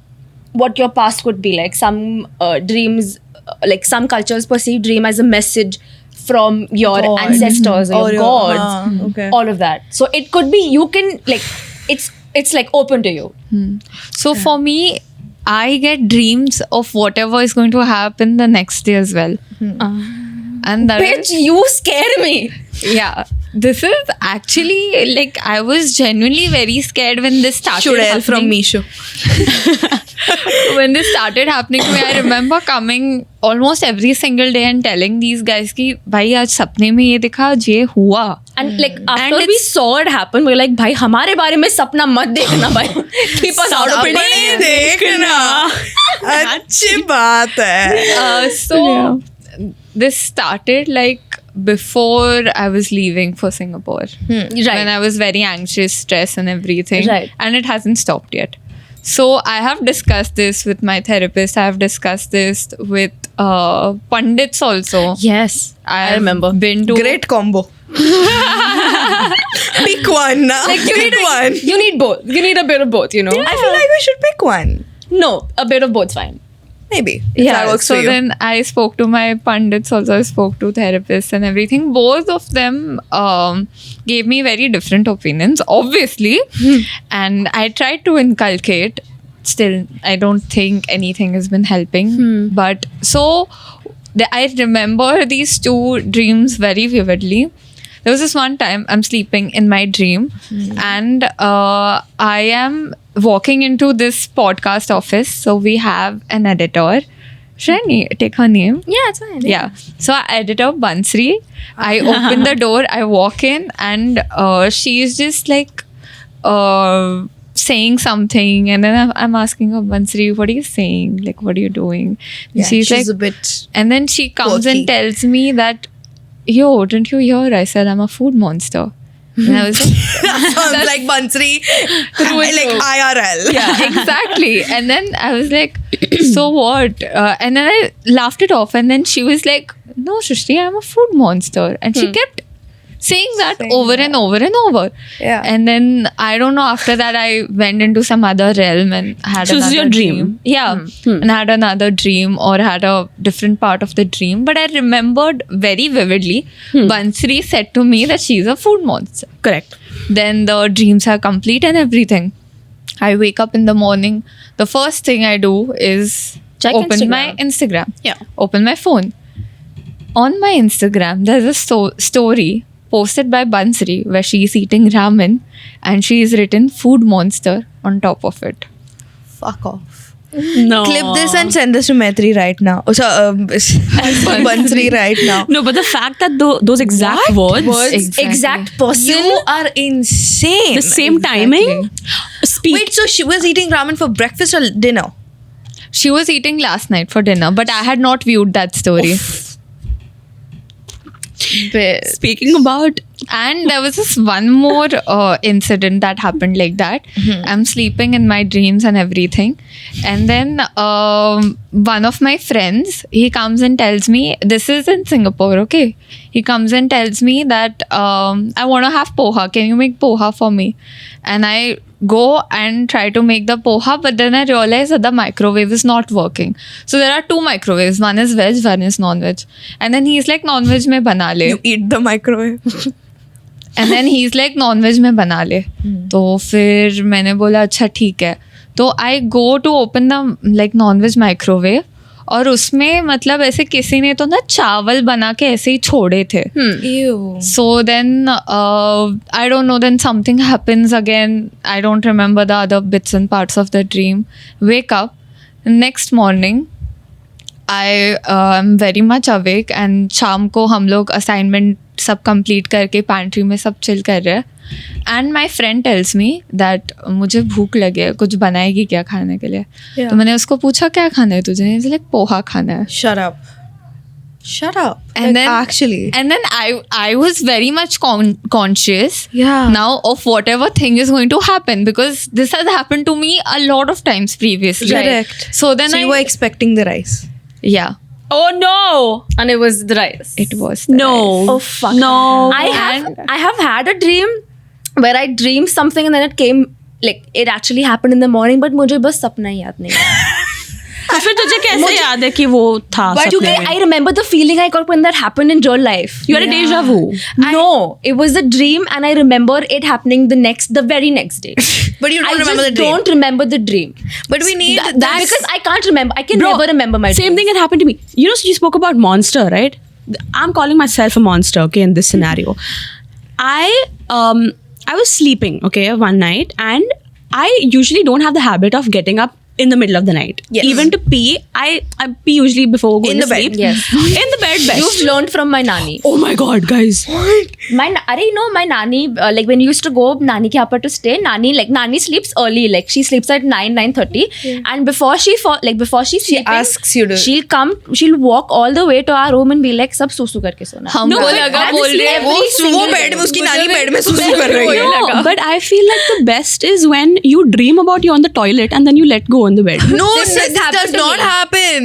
what your past could be like. Some dreams, like some cultures perceive dream as a message from your God. ancestors or Or your your- gods. okay. All of that. So it could be you can like it's like open to you. So for me, I get dreams of whatever is going to happen the next day as well. And that Bitch, is, you scare me. yeah. This is actually like I was genuinely very scared when this started. Churel from happening. Misho. When this started happening to me, I remember coming almost every single day and telling these guys कि भाई आज सपने में ये दिखा आज ये हुआ. And like after And we it's- saw it happen, we were like, भाई हमारे बारे में सपना मत देखना भाई. Keep us out of अपने it. देखना. अच्छी बात है. So this started like before I was leaving for Singapore. When Right. I was very anxious, stressed, and everything. Right. And it hasn't stopped yet. So I have discussed this with my therapist. I have discussed this with pundits also. Yes, I remember. Been to Great combo. Pick one now. Like you Pick need one. You need both. You need a bit of both. You know. I feel like we should pick one. No, a bit of both's fine. Maybe. If that works so for you. then I spoke to my pundits also. I spoke to therapists and everything. Both of them gave me very different opinions, obviously. And I tried to inculcate. Still, I don't think anything has been helping. But so I remember these two dreams very vividly. There was this one time I'm sleeping in my dream and I am walking into this podcast office. So we have an editor. Should I take her name? Yeah, it's fine. Yeah. So our editor Bansri, I open the door, I walk in and she's just like saying something and then I'm asking her, Bansri, what are you saying? Like, what are you doing? And Yeah, she's like, a bit. and then she comes quirky. and tells me that, yo, didn't you hear? I said, I'm a food monster. And I was like, Sounds like Bansri. Like IRL. yeah, exactly. And then I was like, so what? And then I laughed it off. And then she was like, no, Shrishti, I'm a food monster. And she kept saying that over and over and over. Yeah. And then I don't know, after that I went into some other realm and had So this is another your dream? Yeah. And had another dream or had a different part of the dream. But I remembered very vividly, Bansri said to me that she's a food monster. Correct. Then the dreams are complete and everything. I wake up in the morning. The first thing I do is Check open my Instagram. Yeah. Open my phone. on my Instagram, there's a story posted by Bansri where she's eating ramen and she's written food monster on top of it. Fuck off. No. Clip this and send this to Maitri right now. Oh, so, Bansri right now. No, but the fact that those exact words, Exactly. Exact person. You are insane. the same timing, speak. Wait, so she was eating ramen for breakfast or dinner? She was eating last night for dinner, but I had not viewed that story. Speaking about And there was this one more incident that happened like that. I'm sleeping in my dreams and everything. And then one of my friends, he comes and tells me, this is in Singapore, okay? He comes and tells me that I want to have poha. Can you make poha for me? And I go and try to make the poha, but then I realize that the microwave is not working. So there are two microwaves. One is veg, one is non-veg. And then he's like, non-veg mein bana le. You eat the microwave. And then he is like non veg में बना ले. तो फिर मैंने बोला अच्छा ठीक है. तो I go to open the like nonveg microwave और उसमें मतलब ऐसे किसी ने तो ना चावल बना के ऐसे ही छोड़े थे. Ew. So then I don't know, then something happens again. I don't remember the other bits and parts of the dream. Wake up. Next morning I am very much awake and शाम को हम लोग assignment सब complete करके pantry में सब chill कर रहे हैं. And my friend tells me that मुझे भूख लगे है, कुछ बनाएगी क्या खाने के लिए. Yeah. तो मैंने उसको पूछा क्या खाना है तुझे. लाइक पोहा खाना है. Shut up. Shut up. And Like, then actually. And then I was very much conscious Yeah. now of whatever thing is going to happen, because this has happened to me a lot of times previously. Correct. So then So you were expecting the rice. yeah, oh no, And it was the rice. it was the no, rice. Oh fuck. no. I have had a dream where I dreamed something and then it came, like it actually happened in the morning, but मुझे बस सपना ही याद नहीं है. तो फिर तुझे कैसे याद है कि वो था क्योंकि सपने में? I remember the feeling I got when that happened in real life. You had a deja vu. No, it was a dream and I remember it happening the very next day. But you don't I remember just the dream. don't remember the dream. But we need That's because I can't remember. I can Bro, never remember my Same dreams. thing had happened to me. You know, you spoke about monster, right? I'm calling myself a monster, okay, in this scenario. I was sleeping, okay, one night, and I usually don't have the habit of getting up in the middle of the night. Yes. Even to pee, I pee usually before going In to the bed. sleep. Yes. In the bed, best. You've learned from my nani. Oh my god, guys. My nani, like when you used to go nani ke यहाँ to stay, nani sleeps early, like she sleeps at 9:30, and before she sleeping, asks you to- she'll walk all the way to our room and be like सब सुसु करके सोना. हमको but लगा that's बोल रहे हैं वो बेड में उसकी नानी बेड में सुसु कर रही है. No, but I feel like the best is when you dream about you on the toilet and then you let go on the bed. No, This this happened does to not me. happen.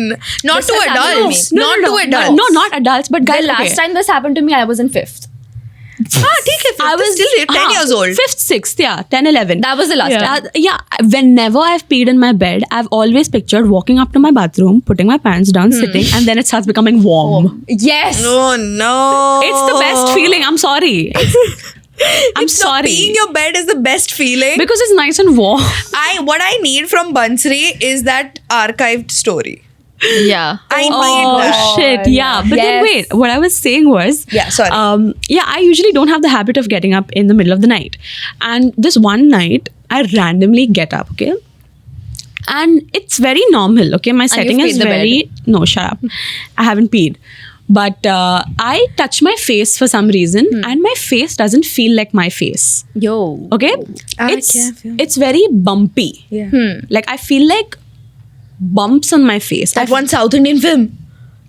Not This to has happened to adults. me. Not to But, adults. no, not adults, but The guys. last time this happened to me, I was in 5th. ठीक है. I was still 10 years old. 5th, 6th, yeah, 10, 11. That was the last time. Yeah, whenever I've peed in my bed, I've always pictured walking up to my bathroom, putting my pants down, sitting, and then it starts becoming warm. Yes. Oh no. It's the best feeling. I'm sorry. I'm sorry. Peeing your bed is the best feeling. Because it's nice and warm. What I need from Bansri is that archived story. yeah. I need Oh that. shit! Yeah, but then Yes. wait. What I was saying was, Yeah, sorry. yeah, I usually don't have the habit of getting up in the middle of the night, and this one night I randomly get up. Okay, and it's very normal. Okay, my setting you've is peed the very no. Shut up! I haven't peed, but I touch my face for some reason, and my face doesn't feel like my face. Yo. Okay, I it's can't feel. it's very bumpy. Yeah. Like I feel like bumps on my face. That one South Indian film.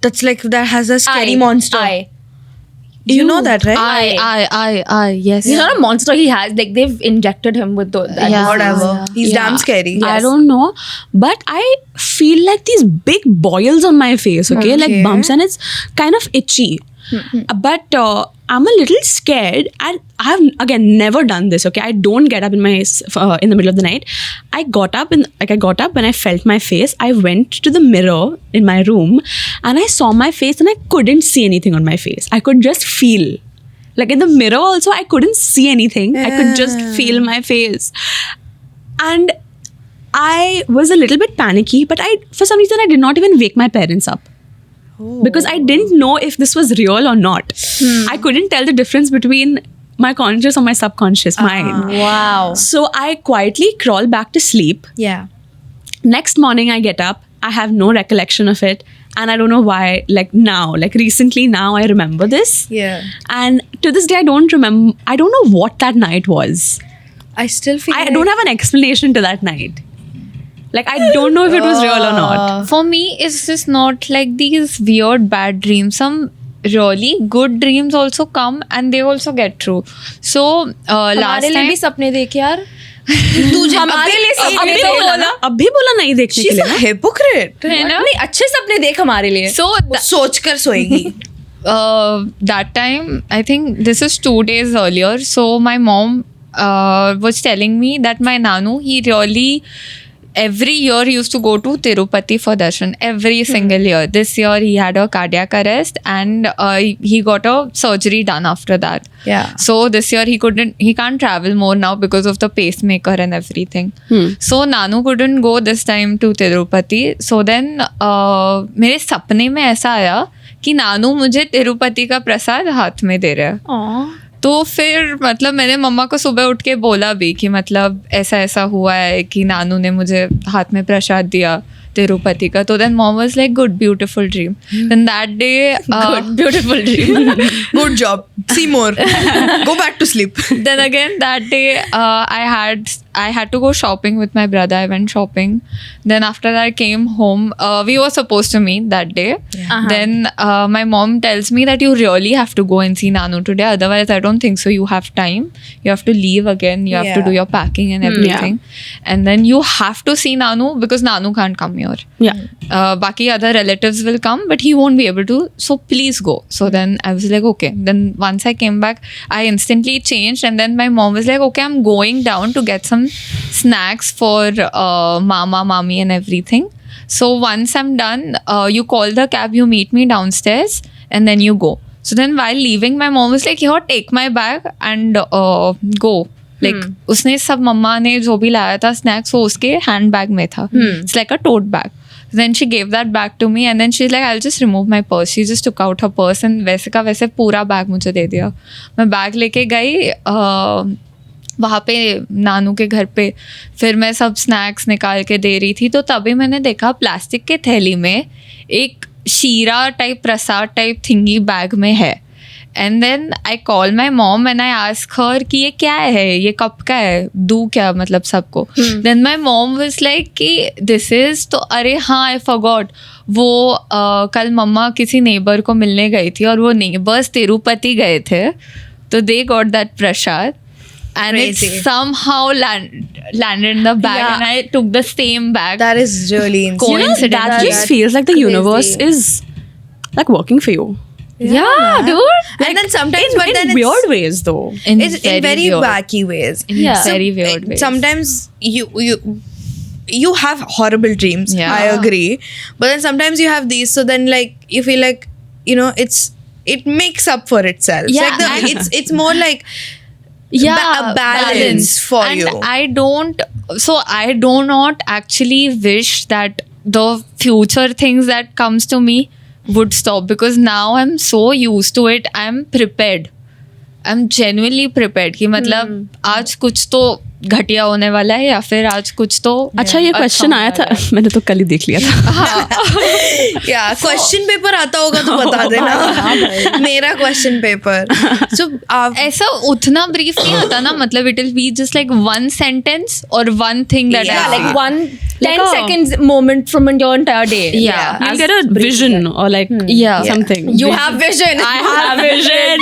That's like that has a scary monster. You know that, right? I yes. He's not a monster. He has like they've injected him with that. Yeah. Whatever. Yeah. He's damn scary. I don't know, but I feel like these big boils on my face, okay? Like Okay. bumps, and it's kind of itchy. But I'm a little scared, and I've again never done this. Okay, I don't get up in the middle of the night. I got up when I felt my face. I went to the mirror in my room, and I saw my face, and I couldn't see anything on my face. I could just feel. Like in the mirror also, I couldn't see anything. I could just feel my face. And I was a little bit panicky, but for some reason I did not even wake my parents up. because I didn't know if this was real or not. I couldn't tell the difference between my conscious or my subconscious mind. Wow. So I quietly crawl back to sleep. Yeah. Next morning I get up, I have no recollection of it, and I don't know why, like recently now I remember this. Yeah. And to this day I don't know what that night was. I still feel I like- don't have an explanation to that night. Like, I don't know if it was real or not. For me, it's just not like these weird bad dreams. Some really good dreams also come and they also get true. So last हमारे लिए time भी सपने देख यार. तुझे हमारे लिए अब सपने भी देख बोला ना, अब भी बोला नहीं देखने के She's लिए a ना. hypocrite. है ना? नहीं अच्छे सपने देख हमारे लिए. So सोचकर सोएगी. that time, I think this is 2 days earlier. So my mom was telling me that my Nanu, he really every year he used to go to Tirupati for darshan. Every single year. This year he had a cardiac arrest and he got a surgery done after that. Yeah. So this year he can't travel more now because of the pacemaker and everything. So Nanu couldn't go this time to Tirupati. So then मेरे सपने में ऐसा आया कि नानू मुझे तिरुपति का प्रसाद हाथ में दे रहा है. तो फिर मतलब मैंने मम्मा को सुबह उठ के बोला भी कि मतलब ऐसा ऐसा हुआ है कि नानू ने मुझे हाथ में प्रसाद दिया तिरुपति का. तो then mom was like good beautiful dream. Then that day Good, beautiful dream. Good job. See more. Go back to sleep. then again that day I had to go shopping with my brother. I went shopping. Then after that I came home. We were supposed to meet that day. Then my mom tells me that you really have to go and see Nanu today. Otherwise I don't think so. You have time. You have to leave again. You have to Yeah. do your packing and everything. And then you have to see Nanu because Nanu can't come here. Yeah. Baki other relatives will come, but he won't be able to. So please go. So then I was like, okay. Then once I came back, I instantly changed. And then my mom was like, okay, I'm going down to get some snacks for mama, mommy and everything. So once I'm done, you call the cab, you meet me downstairs and then you go. So then while leaving, my mom was like, here, take my bag and go. Like उसने सब मम्मा ने जो भी लाया था snacks वो उसके hand bag में था. It's like a tote bag. Then she gave that back to me and then she's like, I'll just remove my purse. She just took out her purse and वैसे का वैसे पूरा bag मुझे दे दिया. मैं bag लेके गई वहाँ पे नानू के घर पे. फिर मैं सब स्नैक्स निकाल के दे रही थी तो तभी मैंने देखा प्लास्टिक के थैली में एक शीरा टाइप प्रसाद टाइप थिंगी बैग में है. And then I call my mom and I ask her कि ये क्या है, ये कब का है, दूँ क्या मतलब सबको. Then my mom was like कि दिस इज़. तो अरे हाँ आई फॉरगॉट. वो कल मम्मा किसी नेबर को मिलने गई थी और वो नेबर्स तिरुपति गए थे तो they got that Prasad. And Crazy. it somehow landed in the bag Yeah. and I took the same bag. That is really insane. Coincidence. That just feels like the crazy. universe is like working for you. Yeah, dude. And then sometimes, but in then weird ways though. it's in very weird. wacky ways. Yeah. Very weird ways. Sometimes you have horrible dreams. Yeah. I agree. But then sometimes you have these. So then like you feel like it makes up for itself. Yeah, Like it's more like a balance for and you. I do not actually wish that the future things that comes to me would stop because now I'm so used to it. I'm prepared. I'm genuinely prepared कि मतलब आज कुछ तो घटिया होने वाला है या फिर आज कुछ तो अच्छा ये क्वेश्चन आया था, मैंने तो कल ही देख लिया था. Yeah, question paper आता होगा तो बता देना. मेरा question paper. So ऐसा उतना brief नहीं होता ना. मतलब it will be just like one sentence or one thing that Yeah. I Like one Like 10 a- seconds moment from your entire day. Yeah. You'll get a vision or like Yeah. something. You have vision. I have vision.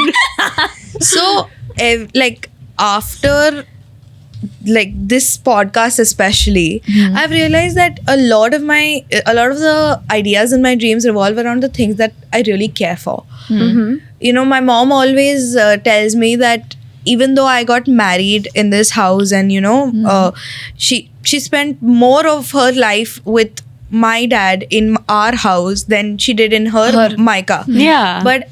So like after like this podcast especially, I've realized that a lot of the ideas in my dreams revolve around the things that I really care for. My mom always tells me that even though I got married in this house and she spent more of her life with my dad in our house than she did in her Maika. Yeah. But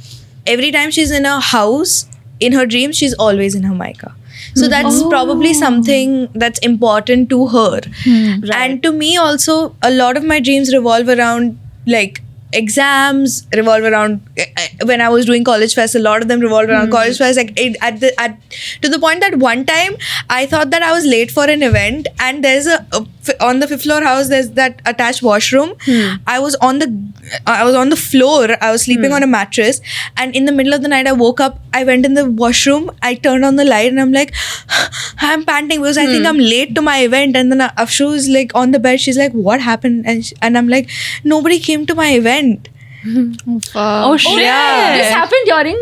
every time she's in a house, in her dreams, she's always in her Maika. So that's probably something that's important to her. And to me also, a lot of my dreams revolve around like exams revolve around when I was doing college fest. A lot of them revolved around college fest. Like to the point that one time I thought that I was late for an event, and there's on the 5th floor house there's that attached washroom. I was on the floor. I was sleeping on a mattress, and in the middle of the night I woke up. I went in the washroom. I turned on the light, and I'm like, I'm panting because I think I'm late to my event. And then Afshu is like on the bed. She's like, what happened? And I'm like, nobody came to my event. Oh shit! This happened during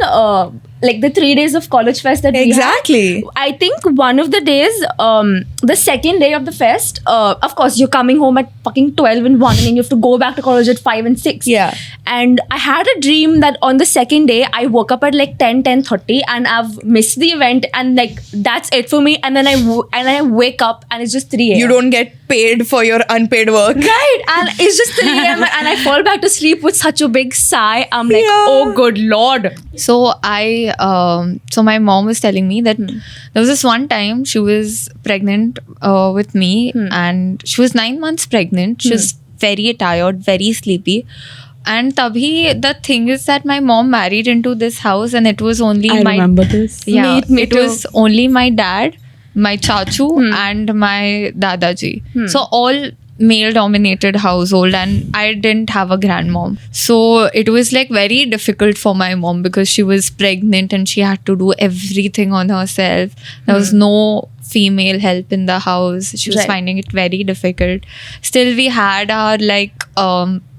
like the 3 days of college fest that we had. Exactly. I think one of the days, the second day of the fest, of course, you're coming home at fucking 12 and 1 and then you have to go back to college at 5 and 6. Yeah. And I had a dream that on the second day, I woke up at like 10:30 and I've missed the event and like that's it for me. And then I wake up and it's just 3 a.m. You don't get paid for your unpaid work. Right. And it's just 3 a.m. and I fall back to sleep with such a big sigh. I'm like, oh good Lord. So so my mom was telling me that there was this one time she was pregnant with me, and she was 9 months pregnant. She was very tired, very sleepy. And tabhi, the thing is that my mom married into this house, and it was only I remember this. Yeah, Me it too. was only my dad, my chachu, and my dadaji. So all male-dominated household, and I didn't have a grandmom. So it was like very difficult for my mom because she was pregnant and she had to do everything on herself. There was no female help in the house. She was Right. finding it very difficult. Still, we had our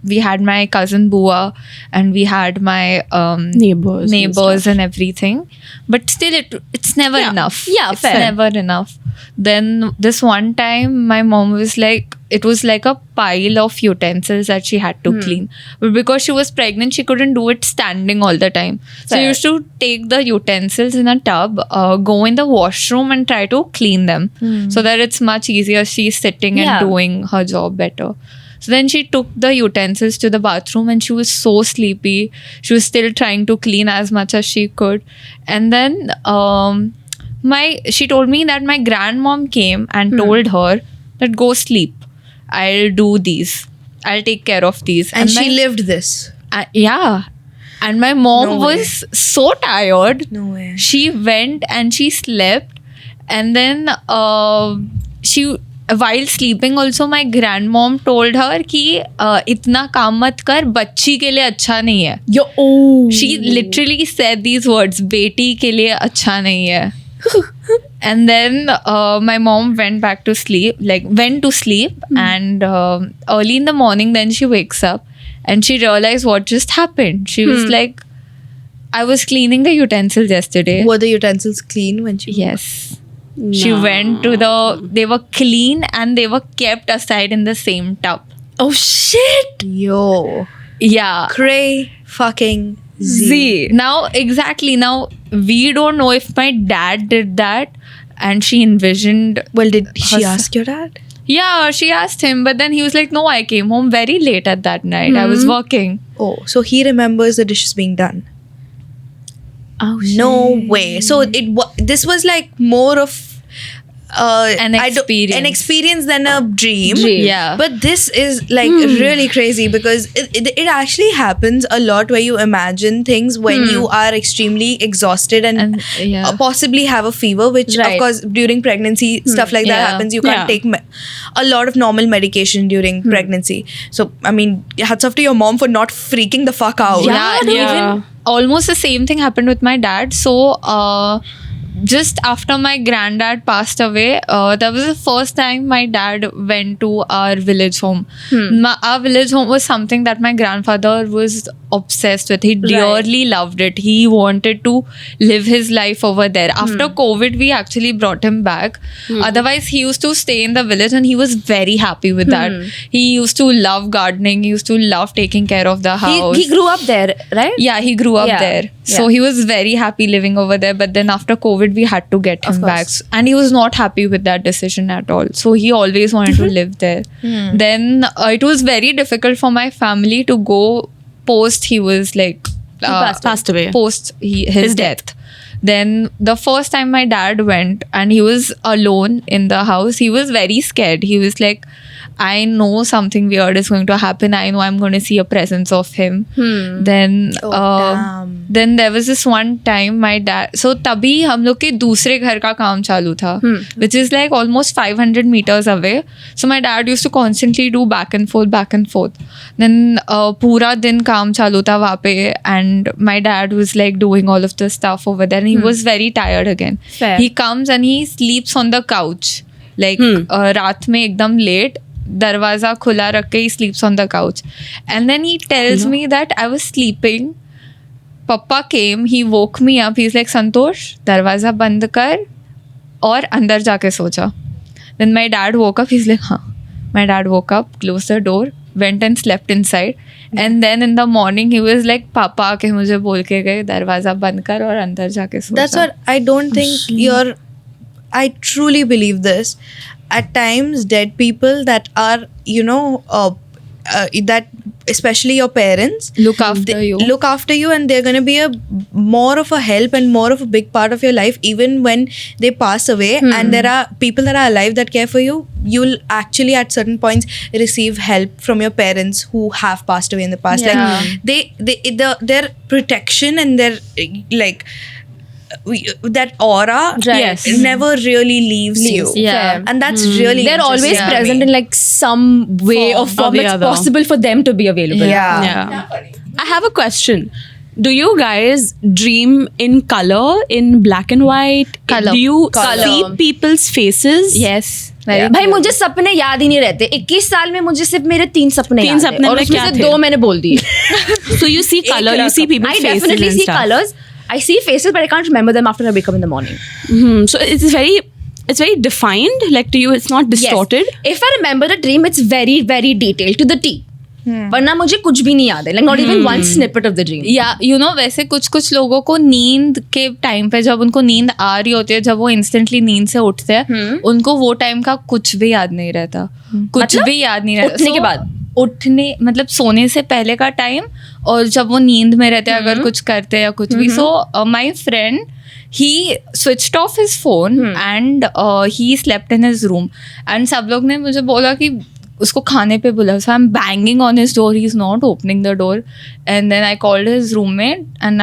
we had my cousin Bua, and we had my Neighbors and and everything, but still it's never enough. Yeah, It's fair. never enough. Then this one time my mom was like, it was like a pile of utensils that she had to clean, but because she was pregnant she couldn't do it standing all the time. So Fair. you used to take the utensils in a tub, go in the washroom and try to clean them, so that it's much easier. She's sitting Yeah. and doing her job better. So then she took the utensils to the bathroom and she was so sleepy. She was still trying to clean as much as she could. And then she told me that my grandmom came and told her that go sleep. I'll do these. I'll take care of these. And she my- lived this. yeah. And my mom No way. was so tired. No way. She went and she slept, and then while sleeping also my grandmom told her कि इतना काम मत कर, बच्ची के लिए अच्छा नहीं है. She literally said these words, बेटी के लिए अच्छा नहीं है. And then my mom went to sleep, and early in the morning then she wakes up and she realized what just happened. She was like, I was cleaning the utensils yesterday. Were the utensils clean when she? Yes. She went to they were clean and they were kept aside in the same tub. Oh shit. Yo. Yeah. Cray fucking Z. Now, we don't know if my dad did that and she envisioned. Well, did she Her- ask your dad? Yeah, she asked him, but then he was like, no, I came home very late at that night. I was working. Oh, so he remembers the dishes being done. Oh shit. No way. So this was like more of An experience. an experience than a dream. Yeah. But this is like really crazy because it actually happens a lot where you imagine things when you are extremely exhausted and yeah. possibly have a fever, which Right. of course during pregnancy stuff like that Yeah. happens. You can't Yeah. take a lot of normal medication during pregnancy. So I mean, hats off to your mom for not freaking the fuck out. Yeah, Yeah. even almost the same thing happened with my dad. So just after my granddad passed away, that was the first time my dad went to our village home. Our village home was something that my grandfather was obsessed with. He dearly loved it. He wanted to live his life over there. After COVID, we actually brought him back. Otherwise, he used to stay in the village and he was very happy with that. He used to love gardening. He used to love taking care of the house. He grew up there, right? Yeah, he grew up Yeah. there. So Yeah. he was very happy living over there. But then after COVID, we had to get him course. back. And he was not happy with that decision at all. So he always wanted to live there. Then it was very difficult for my family to go post he was like passed away. post his death. Then the first time my dad went and he was alone in the house, he was very scared. He was like, I know something weird is going to happen. I know I'm going to see a presence of him. Then damn. then there was this one time my dad, so तभी हम लोग के दूसरे घर का काम चालू था, which is like almost 500 meters away. So my dad used to constantly do back and forth. Then पूरा दिन काम चालू था वहाँ पे, and my dad was like doing all of the stuff over there, and he was very tired again. Fair. He comes and he sleeps on the couch, like रात में एकदम late, दरवाजा खुला रख के he sleeps on the couch, and then he tells me that I was sleeping. Papa came, he woke me up. He's like, Santosh, दरवाजा बंद कर और अंदर जाके सो जा. Then my dad woke up. He's like, हाँ. My dad woke up, closed the door, went and slept inside. And then in the morning, he was like, Papa आके मुझे बोल के गए दरवाजा बंद कर और अंदर जाके सो जा. That's what I don't think you're. I truly believe this. At times, dead people that are, that especially your parents Look after you. look after you, and they're going to be a more of a help and more of a big part of your life even when they pass away. And there are people that are alive that care for you. You'll actually at certain points receive help from your parents who have passed away in the past. Yeah. Like their protection and their like that aura Right. never really leaves you. Yeah. And that's really They're always interesting to present me. in like some way or form the it's other. possible for them to be available. Yeah. I have a question. Do you guys dream in color, in black and white? Color. Do you Color. see people's faces? Yes. Very भाई मुझे सपने याद ही नहीं रहते. 21 साल में मुझे सिर्फ मेरे 3 सपने तीन याद हैं सपने और में उसमें क्या से थे? 2 मैंने बोल दिए. So you see color, you see people's I faces definitely and see stuff. colors. I see faces, but I can't remember them after I wake up in the morning. So it's very defined. Like to you, it's not distorted. Yes. If I remember the dream, it's very, very detailed to the T. वरना मुझे कुछ भी नहीं याद है. Like not even one snippet of the dream. या वैसे कुछ लोगों को नींद के टाइम पे जब उनको नींद आ रही होती है, जब वो इंस्टेंटली नींद से उठते हैं, उनको वो टाइम का कुछ भी याद नहीं रहता. कुछ भी याद नहीं रहता. उठने के बाद? उठने मतलब सोने से पहले का टाइम, और जब वो नींद में रहते हैं अगर कुछ करते हैं या कुछ भी. So my friend, he switched off his phone and he slept in his room. And सब लोग ने मुझे बोला कि उसको खाने पे बुला. So I'm banging on his door. He's not opening the door. And then I called his roommate and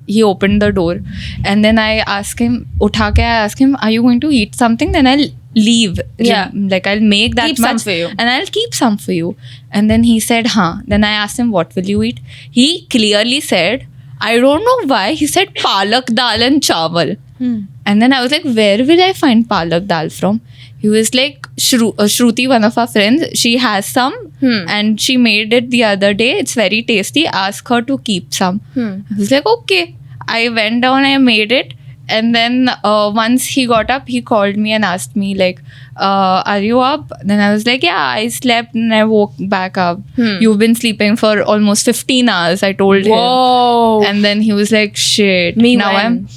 he opened the door. And then I asked him, I asked him, are you going to eat something? Then I'll leave. Yeah. Like I'll make that Keep much some for you. and I'll keep some for you. And then he said, हाँ. Then I asked him, what will you eat? He clearly said, I don't know why, he said palak dal and chawal. And then I was like, where will I find palak dal from? He was like, Shruti, one of our friends, she has some and she made it the other day. It's very tasty. Ask her to keep some. I was like, okay. I went down, I made it. And then once he got up, he called me and asked me like, are you up? Then I was like, yeah, I slept and I woke back up. You've been sleeping for almost 15 hours, I told him. And then he was like, shit. Me now when?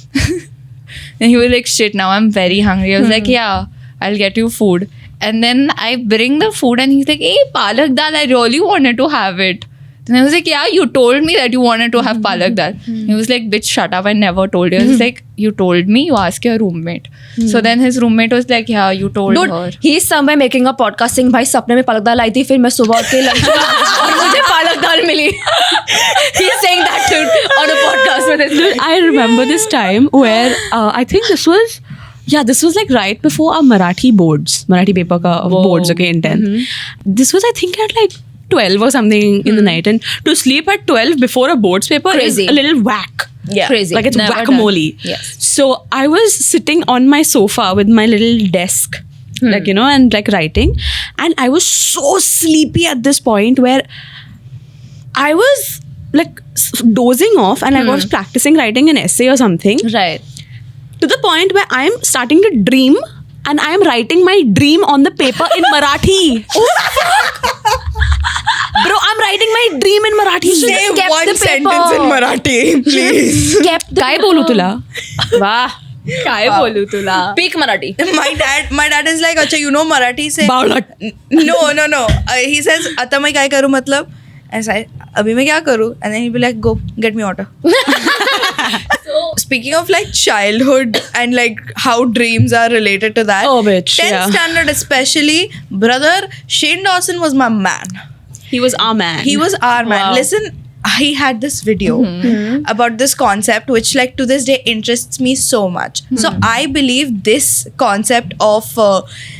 Then he was like, shit, now I'm very hungry. I was like, yeah, I'll get you food. And then I bring the food and he's like, hey, palak dal, I really wanted to have it. Then I was like, yeah, you told me that you wanted to have palak dal. He was like, bitch, shut up, I never told you. I was like, you told me, you ask your roommate. So then his roommate was like, yeah, you told her. Dude, he's somewhere making a podcast saying, भाई सपने में पालक दाल आई थी, फिर मैं सुबह उठ के लंच और मुझे पालक दाल मिली. He's saying that dude on a podcast with his Dude, I remember this time where I think this was like right before our Marathi paper ka boards, okay, in 10th. This was, I think, at like 12 or something in the night, and to sleep at 12 before a boards paper Crazy. is a little whack. Yeah. Crazy. Like it's Never whack-a-mole. Yes. So I was sitting on my sofa with my little desk, like, and like writing, and I was so sleepy at this point where I was like dozing off, and I was practicing writing an essay or something, Right. to the point where I'm starting to dream and I'm writing my dream on the paper in Marathi. Bro, I'm writing my dream in Marathi. Say kept one the sentence paper. in Marathi, please. Kept the काय बोलू तुला? वाह. काय बोलू तुला? Peak Marathi. my dad is like, अच्छा, you know Marathi से बावळट. no. He says, आता मैं क्या करूँ मतलब? ऐसा है, अभी मैं क्या करूँ? And then he'll be like, go get me water. So speaking of like childhood and like how dreams are related to that. Oh, bitch, 10th yeah. standard especially, brother, Shane Dawson was my man. He was our man. He was our man. Listen, he had this video about this concept which like to this day interests me so much. So I believe this concept of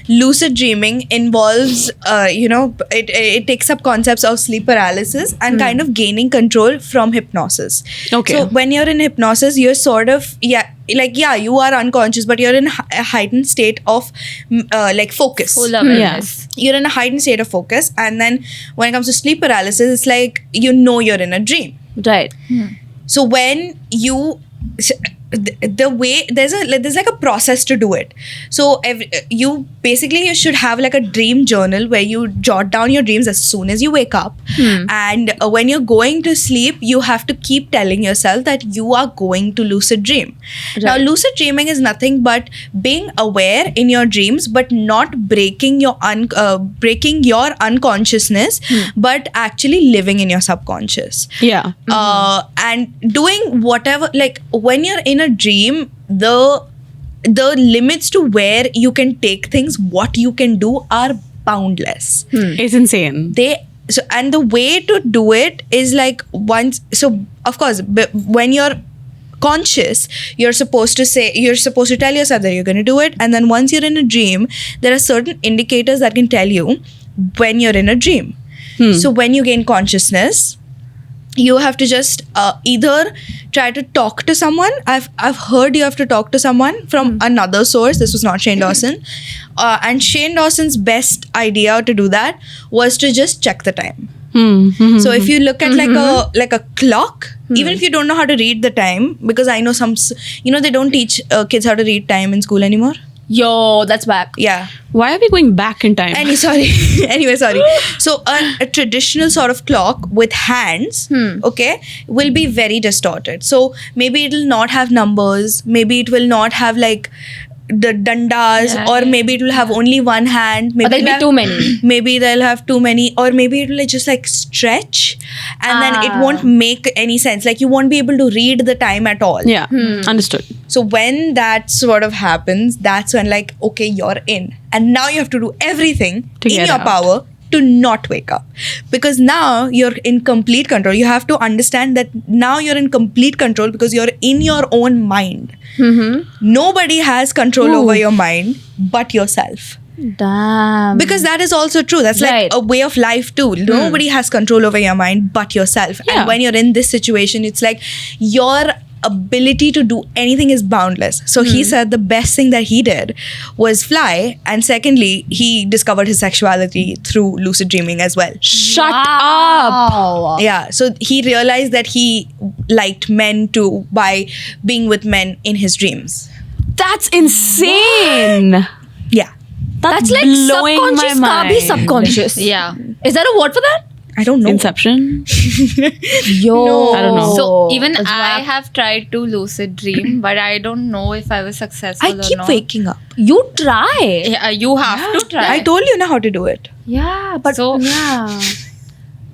lucid dreaming involves it takes up concepts of sleep paralysis and kind of gaining control from hypnosis. Okay. So when you're in hypnosis, you're sort of you are unconscious, but you're in a heightened state of like focus. Full awareness. You're in a heightened state of focus, and then when it comes to sleep paralysis, it's like you're in a dream. Right. So when you the way there's like a process to do it. So you should have like a dream journal where you jot down your dreams as soon as you wake up, and when you're going to sleep, you have to keep telling yourself that you are going to lucid dream. Now, lucid dreaming is nothing but being aware in your dreams, but not breaking your unconsciousness, but actually living in your subconscious. Yeah. And doing whatever, like when you're in a dream, the limits to where you can take things, what you can do, are boundless. It's insane. And the way to do it is like of course, when you're conscious, you're supposed to tell yourself that you're going to do it, and then once you're in a dream, there are certain indicators that can tell you when you're in a dream. So when you gain consciousness, you have to just either try to talk to someone. I've heard you have to talk to someone from another source. This was not Shane Dawson. And Shane Dawson's best idea to do that was to just check the time. So if you look at like a clock, even if you don't know how to read the time, because I know they don't teach kids how to read time in school anymore. Yo, that's back. Yeah. Why are we going back in time? Anyway, sorry. So a traditional sort of clock with hands, okay, will be very distorted. So maybe it will not have numbers. Maybe it will not have like the dandas, or maybe it will have only one hand. Maybe Or there'll be too many. Maybe they'll have too many, or maybe it will just like stretch, and then it won't make any sense. Like you won't be able to read the time at all. Yeah. Understood. So when that sort of happens, that's when like, okay, you're in. And now you have to do everything To in get your out. power to not wake up. Because now you're in complete control. You have to understand that now you're in complete control because you're in your own mind. Nobody has control over your mind but yourself. Damn. Because that is also true. That's Right. like a way of life too. Nobody has control over your mind but yourself. Yeah. And when you're in this situation, it's like your ability to do anything is boundless. So he said the best thing that he did was fly. And secondly, he discovered his sexuality through lucid dreaming as well. Shut up. Wow. Yeah. So he realized that he liked men too by being with men in his dreams. That's insane. Yeah. That's like blowing my subconscious ka bhi mind. subconscious. Yeah. Is there a word for that? I don't know. Inception. Yo. I don't know. So even That's I whack. have tried to lucid dream, but I don't know if I was successful I or keep not. waking up. You try. Yeah, you have to try. I told you now how to do it. Yeah, but So- yeah.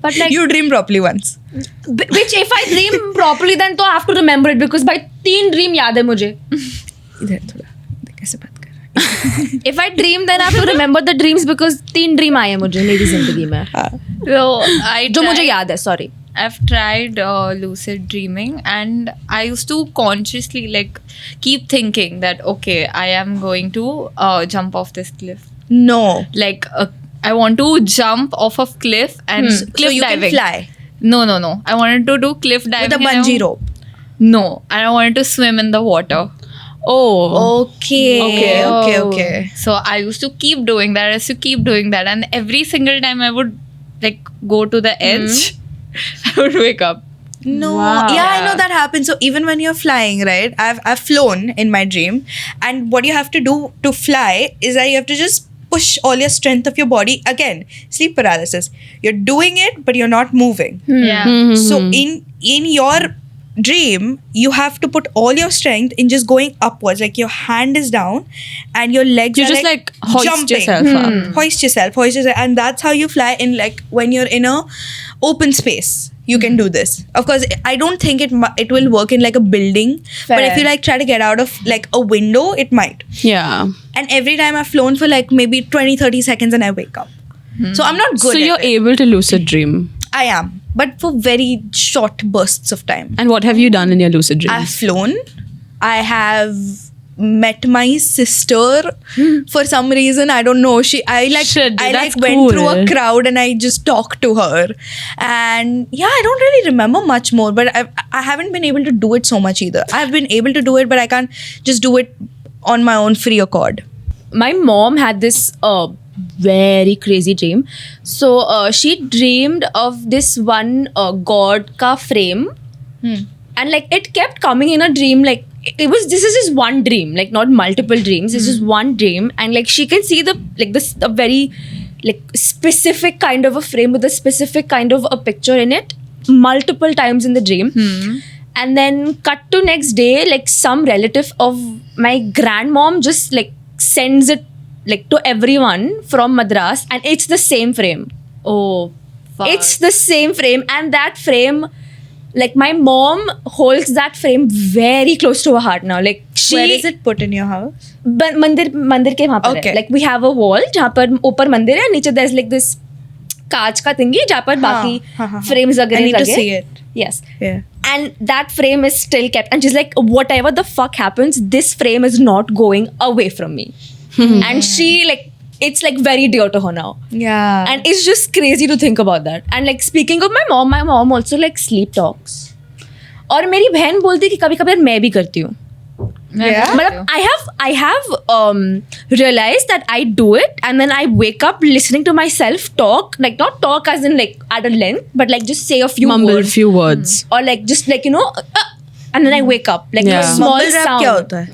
But like, You dream properly once. which if I dream properly, then तो I have to remember it because by 3 dream याद है मुझे. इधर थोड़ा कैसे बात कर रहा है? If I dream, then I have to remember the dreams because 3 dream आए हैं मुझे मेरी जिंदगी में. So I जो मुझे tried- याद है. Sorry. I've tried lucid dreaming, and I used to consciously like keep thinking that okay, I am going to jump off this cliff. No. Like I want to jump off of cliff and cliff So you diving. can fly No. I wanted to do cliff diving with a and I bungee wa- rope. No, and I wanted to swim in the water. Oh. Okay. So I used to keep doing that. I used to keep doing that, and every single time I would like go to the edge, I would wake up. No. Wow. Yeah, I know that happens. So even when you're flying, right? I've flown in my dream, and what you have to do to fly is that you have to just push all your strength of your body. Again, sleep paralysis. You're doing it, but you're not moving. Yeah. So in your dream, you have to put all your strength in just going upwards. Like your hand is down and your legs You are just like hoist jumping. yourself up. Hoist yourself. And that's how you fly in like when you're in a open space. you can do this. Of course, I don't think it will work in like a building, but if Fair. you like try to get out of like a window, it might. Yeah. And every time I've flown for like maybe 20-30 seconds and I wake up. So I'm not good So at you're it. able to lucid dream. I am, but for very short bursts of time. And what have you done in your lucid dreams? I've flown. I have met my sister for some reason. I don't know. Shit, I that's went through a cool. crowd and I just talked to her. And yeah, I don't really remember much more, but I haven't been able to do it so much either. I've been able to do it, but I can't just do it on my own free accord. My mom had this very crazy dream. So she dreamed of this one god ka frame, and like it kept coming in a dream. Like this is just one dream, like not multiple dreams. It's just one dream, and like she can see the very like specific kind of a frame with a specific kind of a picture in it multiple times in the dream. And then cut to next day, like some relative of my grandmom just like sends it like to everyone from Madras, and it's the same frame. Oh, fuck. It's the same frame, and that frame, like my mom holds that frame very close to her heart now. Like she, Where is it put in your house? मंदिर के वहाँ पर Okay. है. Like we have a wall जहाँ पर ऊपर मंदिर है, नीचे there's like this कांच का thingy जहाँ पर बाकी frames I वगैरह need to लगे. see it. Yes. Yeah. And that frame is still kept. And she's like, whatever the fuck happens, this frame is not going away from me. And she like, it's like very dear to her now. Yeah. And it's just crazy to think about that. And like speaking of my mom also like sleep talks. और मेरी बहन बोलती है कि कभी कभी मैं भी करती हूँ. Yeah. मतलब I have realized that I do it, and then I wake up listening to myself talk, like not talk as in like at a length, but like just say a few Mumble words. few words. Or like just like and then I wake up like Yeah. a small Mumble rap sound. क्या होता है?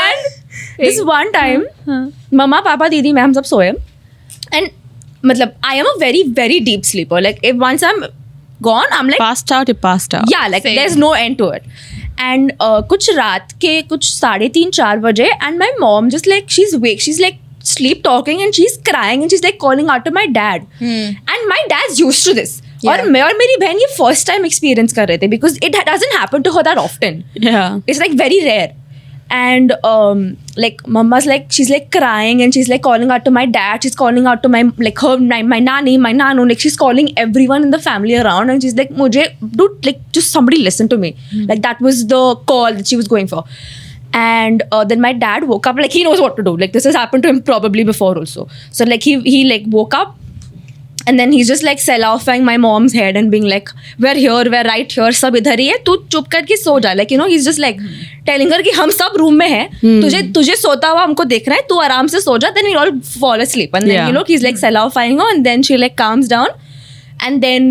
And this one time, mama, papa, didi, मैं हम सब सोए, and मतलब I am a very very deep sleeper. Like if once I'm gone, I'm like Passed out, you passed out. yeah, like Same. there's no end to it. And कुछ रात के कुछ 3:30-4 बजे, and my mom just like she's like sleep talking and she's crying and she's like calling out to my dad. And my dad's used to this. और मैं और मेरी बहन ये first time experience कर रहे थे because it doesn't happen to her that often. Yeah. It's like very rare. And like mama's like she's like crying and she's like calling out to my dad, she's calling out to my nanny, my nanu, like she's calling everyone in the family around, and she's like dude, like just somebody listen to me. Like that was the call that she was going for. And then my dad woke up, like he knows what to do, like this has happened to him probably before also. So like he like woke up, and then he's just like sell-offing my mom's head and being like, we're here, we're right here, सब इधर ही है, तू चुप करके सो जा. Like he's just like telling her कि हम सब रूम में हैं, तुझे सोता हुआ हमको देख रहा है, तू आराम से सो जा. Then we'll all fall asleep, and then Yeah. he's like sell-offing her, and then she like calms down, and then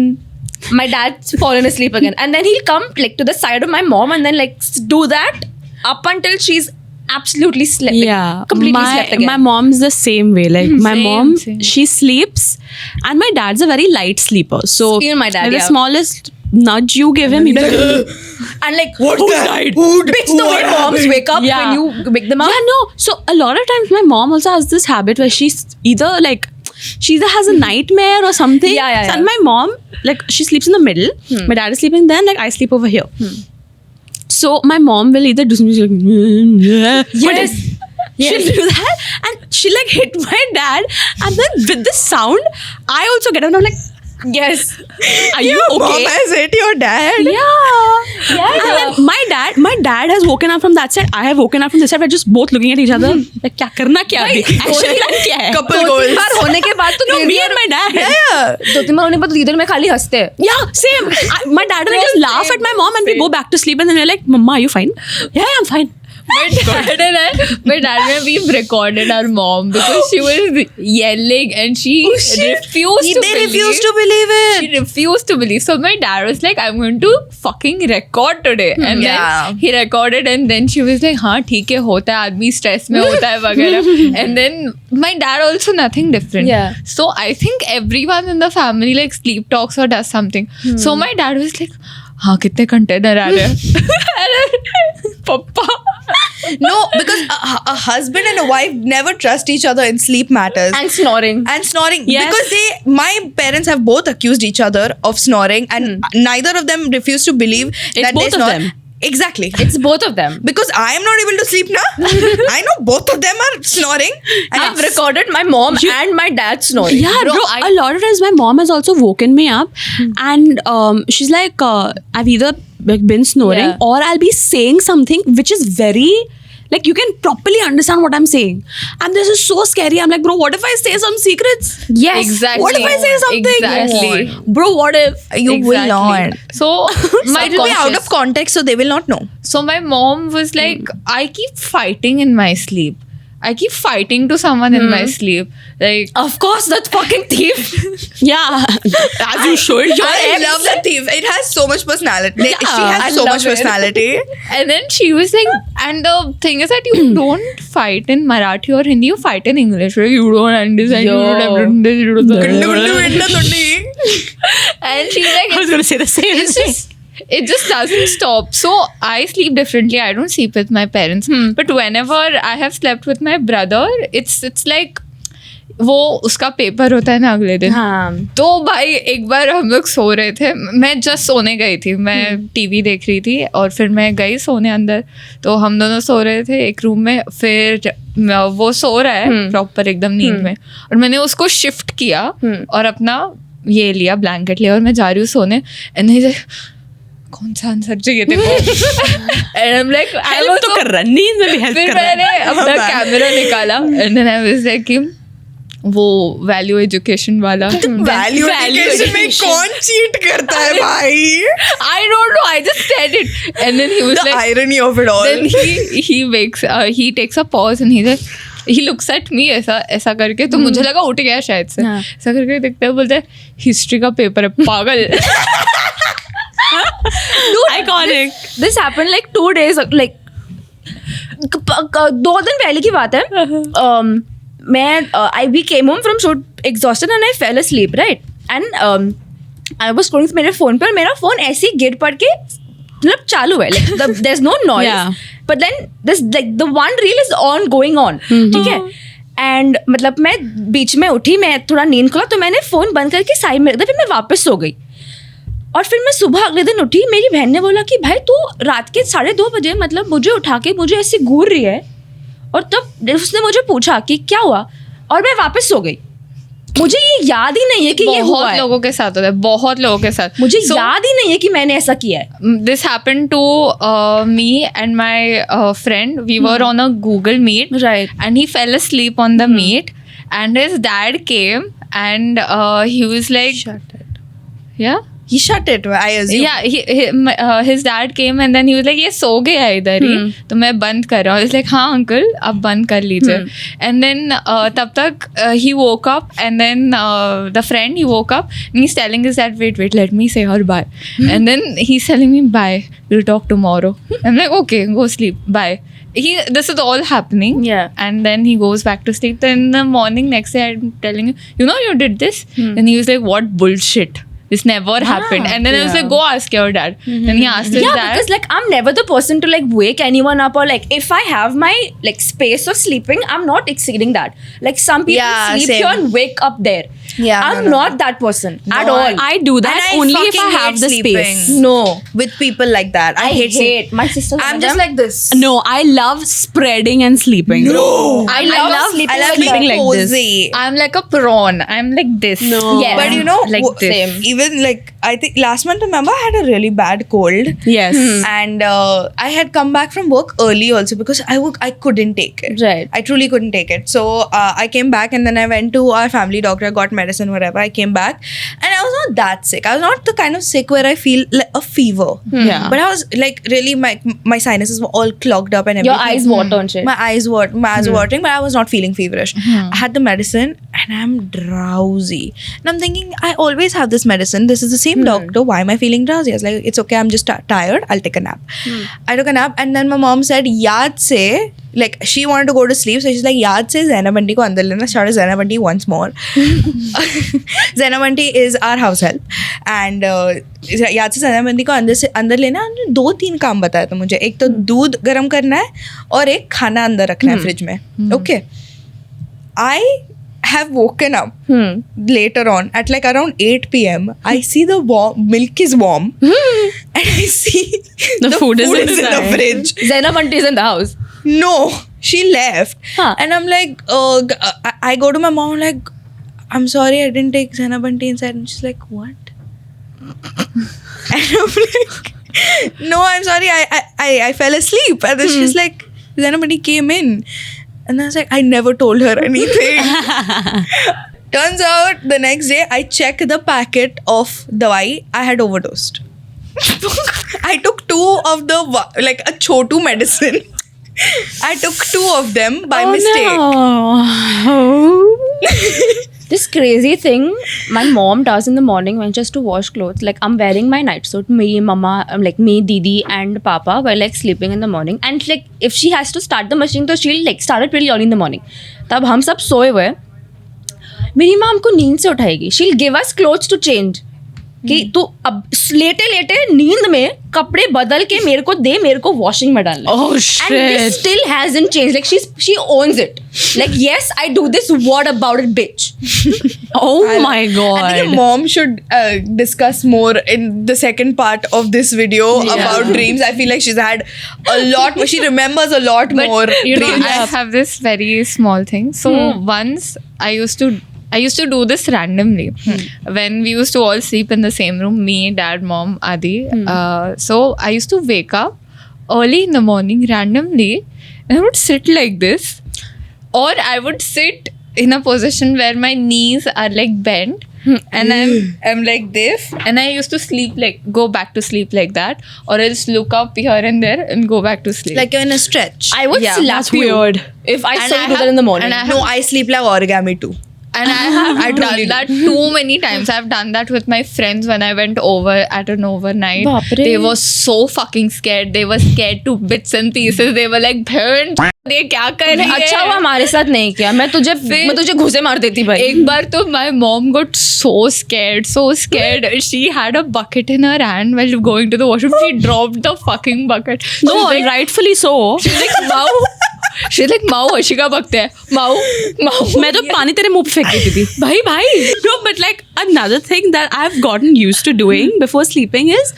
my dad's fallen asleep again, and then he'll come like to the side of my mom and then like do that up until she's absolutely slept. Like, Yeah, completely slept again. my mom's the same way. Like my Same, mom, same. she sleeps, and my dad's a very light sleeper. So Even my dad, like, the yeah. smallest nudge you give him, he'll be like, And like, "Who's died?" bitch, the way moms wake up Yeah. when you wake them up. Yeah, no. So a lot of times my mom also has this habit where she either has a nightmare or something. Yeah. And my mom, like, she sleeps in the middle. My dad is sleeping then, like I sleep over here. So my mom will either do something like, Yes. she'll do that, and she'll like hit my dad, and then with the sound, I also get up and I'm like, Yes. are you okay? Mom has hit your dad. Yeah. And then my dad has woken up from that side. I have woken up from this side. We're just both looking at each other. Like, क्या करना क्या अभी? Action plan क्या है? Couple दो तीन goals. बार होने के बाद तो No, दीदी me और- and my dad. Yeah. 2-3 बार होने के बाद तो दीदी और मैं खाली हंसते हैं. Yeah, same. My dad and I just laugh at my mom and we go back to sleep, and then we're like, Mama, are you fine? Yeah, I'm fine. My dad and we've recorded our mom because she was yelling and she refused to believe it. She refused to believe. So my dad was like, I'm going to fucking record today. And Yeah. then he recorded, and then she was like, हाँ ठीक है, होता है, आदमी stress में होता है वगैरह. And then my dad also nothing different. Yeah. So I think everyone in the family like sleep talks or does something. So my dad was like, हाँ कितने कंटेनर आ रहे हैं. पप्पा No, because a husband and a wife never trust each other in sleep matters. And snoring. And snoring. Yes. Because my parents have both accused each other of snoring, and neither of them refuse to believe that both they of snore. them. Exactly. It's both of them. Because I am not able to sleep now. I know both of them are snoring. And I've recorded my mom and my dad snoring. Yeah, bro, a lot of times my mom has also woken me up and she's like, I've either been snoring Yeah. or I'll be saying something which is very, like, you can properly understand what I'm saying. And this is so scary. I'm like, bro, what if I say some secrets? Yes. Exactly. What if I say something? Exactly. Bro, what if? you will not. So my It will be out of context, so they will not know. So my mom was like, I keep fighting in my sleep. I keep fighting to someone in my sleep. Like, Of course, that fucking thief. Yeah, as you should. I love that thief. It has so much personality. She I has so love much it. personality. and then she was like, and the thing is that you don't fight in Marathi or Hindi, you fight in English. Right? You don't understand. You don't have this, you don't And she's like, I was going to say the same it's thing. just it just doesn't stop. So I sleep differently. I don't sleep with my parents. But whenever I have slept with my brother, it's like वो उसका paper होता है ना अगले दिन. हाँ. तो भाई एक बार हम लोग सो रहे थे. मैं जस्ट सोने गई थी. मैं टीवी देख रही थी और फिर मैं गई सोने अंदर. तो हम दोनों सो रहे थे एक रूम में. फिर वो सो रहा है प्रॉपर एकदम नींद में और मैंने उसको शिफ्ट किया और अपना ये लिया ब्लैंकेट लिया और मैं जा रही हूँ सोने. एंड कौन सा आंसर चाहिए तेरे को? And I'm like, I help was तो so- कर रहा, नींद में भी हेल्प फिर कर रहा है. मैंने अपना कैमरा निकाला and then I was like कि वो वैल्यू एजुकेशन वाला. वैल्यू एजुकेशन में कौन चीट करता है भाई? I don't know. I just said it. And then he was The like, irony of it all. then he takes a pause and he looks at me ऐसा करके. तो मुझे लगा उठ गया शायद से. ऐसा करके देखते हुए बोलते हैं हिस्ट्री का पेपर है पागल. Iconic. This happened like 2 days, like 2 दिन पहले की बात है. I we came home from shoot exhausted and I fell asleep, right? And I was scrolling मेरे phone पे और मेरा phone ऐसे ही गिर पड़ के मतलब चालू है, like there's no noise, Yeah. but then this like the one reel is going on, ठीक है. एंड मतलब मैं बीच में उठी, मैं थोड़ा नींद खुला तो मैंने फ़ोन बंद करके साइड में रख दिया. फिर मैं वापस सो गई और फिर मैं सुबह अगले दिन उठी. मेरी बहन ने बोला कि भाई तू रात के 2:30 बजे मतलब मुझे उठा के मुझे ऐसे घूर रही है. और तब उसने मुझे पूछा कि क्या हुआ और मैं वापस सो गई. मुझे ये याद ही नहीं है कि ये हुआ बहुत है. लोगों के साथ होता है. बहुत लोगों के साथ. मुझे याद ही नहीं है कि मैंने ऐसा किया है. This happened to me and my friend. We were on a Google Meet. Right. And he fell asleep on the meet. And his dad came and he was like... Shut it. Yeah? He shut it, I assume. Yeah, his dad came and then he was like, ये सो गया है इधर ही तो मैं बंद कर रहा हूँ. He's like, हाँ अंकल आप बंद कर लीजिए. And then तब तक he woke up and then the friend he woke up and he's telling his dad, wait, let me say her bye. And then he's telling me, bye, we'll talk tomorrow. I'm like, okay, go sleep, bye. This is all happening. Yeah. And then he goes back to sleep. Then in the morning next day I'm telling him, you know you did this? And he was like, what bullshit. This never happened. And then I was like, go ask your dad. Then he asked his Yeah, dad. because like I'm never the person to like wake anyone up or like if I have my like space of sleeping, I'm not exceeding that. Like some people Yeah, sleep same. here and wake up there. Yeah, I'm no. not that person at No, all. I do that And I only if I fucking have hate the sleeping. space. No, With people like that. I hate sleep. my sister. I'm just like this. No, I love spreading and sleeping. No. I love sleeping I love like sleeping that. like this. cozy. I'm like a prawn. I'm like this. No. Yes. But you know, Like this. Same. even like I think last month, remember, I had a really bad cold. Yes. And I had come back from work early also because I couldn't take it. Right. I truly couldn't take it. So I came back and then I went to our family doctor. I got medicine, whatever. I came back and I was not that sick. I was not the kind of sick where I feel like a fever. Yeah. But I was like really my sinuses were all clogged up and everything. Your eyes water and shit. My eyes were watering, but I was not feeling feverish. I had the medicine and I'm drowsy. And I'm thinking, I always have this medicine. This is the same doctor. Why am I feeling drowsy? I was like, it's okay. I'm just tired. I'll take a nap. I took a nap and then my mom said, yaad se like she wanted to go to sleep, so she's like, yaad se Zainab aunty ko andar lena. Shout out Zainab aunty once more. Zainab aunty is our house help, and याद से Zainab aunty को अंदर लेना. 2-3 काम बताया था मुझे. एक तो दूध गर्म करना है और एक खाना अंदर रखना है फ्रिज में. Okay, I have woken up later on at like around 8 p.m. I see the milk is warm and I see the food is in the fridge. Zainab aunty is in the house. No, she left. And I'm like, I go to my mom, like, I'm sorry, I didn't take Zainab aunty inside. And she's like, what? And I'm like, no, I'm sorry, I fell asleep. And then she's like, Zainab aunty came in. And I was like, I never told her anything. Turns out the next day, I checked the packet of dawai. I had overdosed. I took 2 of the, like a chotu medicine. I took 2 of them by mistake. No. This crazy thing my mom does in the morning when she has to wash clothes. Like, I'm wearing my night suit. Me, mama, like me, Didi, and Papa were like sleeping in the morning. And like, if she has to start the machine, so she'll like start it really early in the morning. तब हम सब सोए हुए. मेरी माँ हमको नींद से उठाएगी. She'll give us clothes to change. कि तू अब लेटे लेटे नींद में कपड़े बदल के मेरे को दे, मेरे को वॉशिंग में डालना. Oh And shit. this still hasn't changed. Like, she owns it. Like, yes, I do this. What about it, bitch? Oh my I think your god. mom should discuss more in the second part of this video about dreams. I feel like she's had a lot more. She remembers a lot more You know, dreams. I have this very small thing. So once I used to do this randomly when we used to all sleep in the same room, me, dad, mom, Adi. So I used to wake up early in the morning randomly and I would sit like this, or I would sit in a position where my knees are like bent and I'm like this, and I used to sleep like go back to sleep like that, or I just look up here and there and go back to sleep. Like you're in a stretch. I would Yeah, slap that's you weird. if I And saw I you do that have- in the morning. and I No, I sleep like origami too. And I have I done totally that too many times. I've done that with my friends when I went over at an overnight. Baap re. They were so fucking scared. They were scared to bits and pieces. They were like, "Bhai, ये क्या कर रही है?" अच्छा हुआ हमारे साथ नहीं किया. मैं तुझे घुसे मार देती भाई. एक बार तो my mom got so scared. She had a bucket in her hand while going to the washroom. She dropped the fucking bucket. No, rightfully so. She's like, माऊ हर्षिका बकते हैं. माऊ. मैं तो पानी तेरे मुंह पे फेंक देती थी. भाई. No, but like another thing that I've gotten used to doing before sleeping is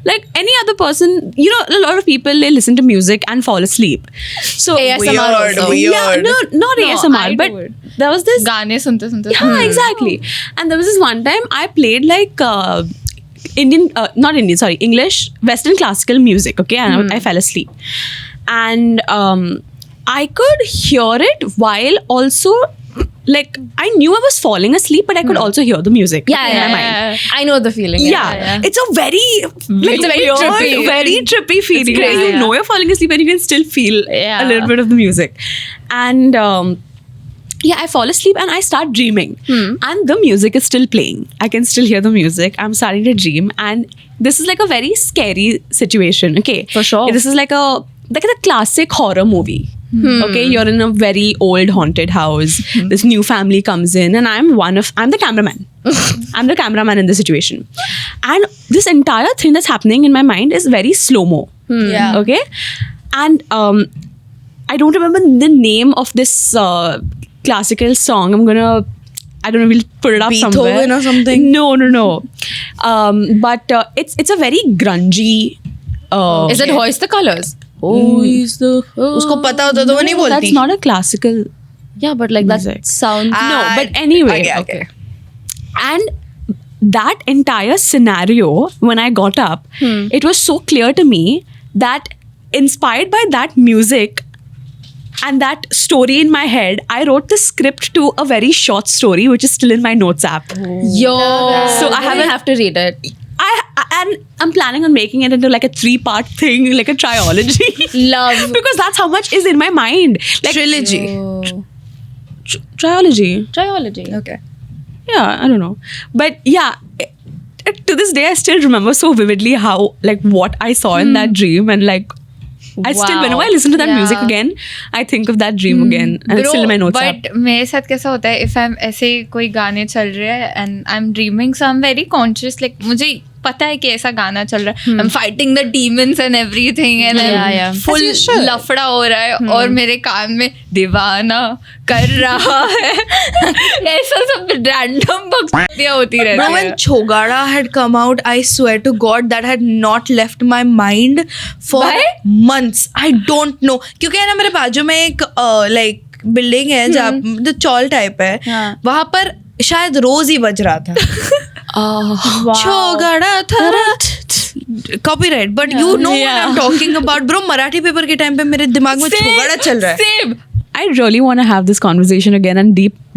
like any other person, you know, a lot of people, they listen to music and fall asleep. So ASMR also. Yeah, no, not No, ASMR, I do but it. there was this. गाने सुनते Yeah, exactly. And there was this one time I played like English, Western classical music, okay? And I fell asleep. And I could hear it while also, like, I knew I was falling asleep, but I could also hear the music in my mind. I know the feeling. Yeah, it's a very, like, It's a very weird, trippy. very trippy feeling. Where you know you're falling asleep and you can still feel a little bit of the music. And I fall asleep and I start dreaming. And the music is still playing. I can still hear the music. I'm starting to dream. And this is like a very scary situation, okay? For sure. This is like a classic horror movie. Okay, you're in a very old haunted house. This new family comes in, and I'm the cameraman. I'm the cameraman in the situation. And this entire thing that's happening in my mind is very slow-mo. Yeah. Okay? And I don't remember the name of this classical song. I don't know, we'll put it up somewhere. Beethoven or something? No. But it's a very grungy. Is it Hoist the Colors? उसको पता होता तो वो नहीं बोलती. That's not a classical. Yeah, but like that Music. sounds. No, but anyway. Okay. And that entire scenario, when I got up, it was so clear to me that inspired by that music and that story in my head, I wrote the script to a very short story, which is still in my notes app. Yo. So I have to read it. And I'm planning on making it into like a 3-part thing, like a trilogy. Love. Because that's how much is in my mind. Like Trilogy. Trilogy. Triology. Okay. Yeah, I don't know. But yeah, to this day, I still remember so vividly how, like, what I saw in that dream and like I still, Wow. whenever I listen to that music Yeah. again, I think of that dream again. And it's still in my notes app. But मेरे साथ कैसा होता है, if I am ऐसे कोई गाने चल रहे हैं and I am dreaming, so I am very conscious, like मुझे पता है कि ऐसा गाना चल रहा है, I am fighting the demons and everything and Yeah. Full लफड़ा हो रहा है और मेरे कान में दीवाना कर रहा है ऐसा सब रैंडम बकवासियां होती Bro, रहती when है. Chogada had come out, I swear to God that had not left my mind for Why? months. I don't know. क्योंकि है ना मेरे बाजू में एक like बिल्डिंग है जहाँ जो चॉल टाइप है, वहाँ पर शायद रोज ही बज रहा था. Chogada thara copyright, but you know what I'm talking about, bro. Marathi paper के टाइम पे मेरे दिमाग में छोगाड़ा चल रहा है. Same. I really want to have this conversation again and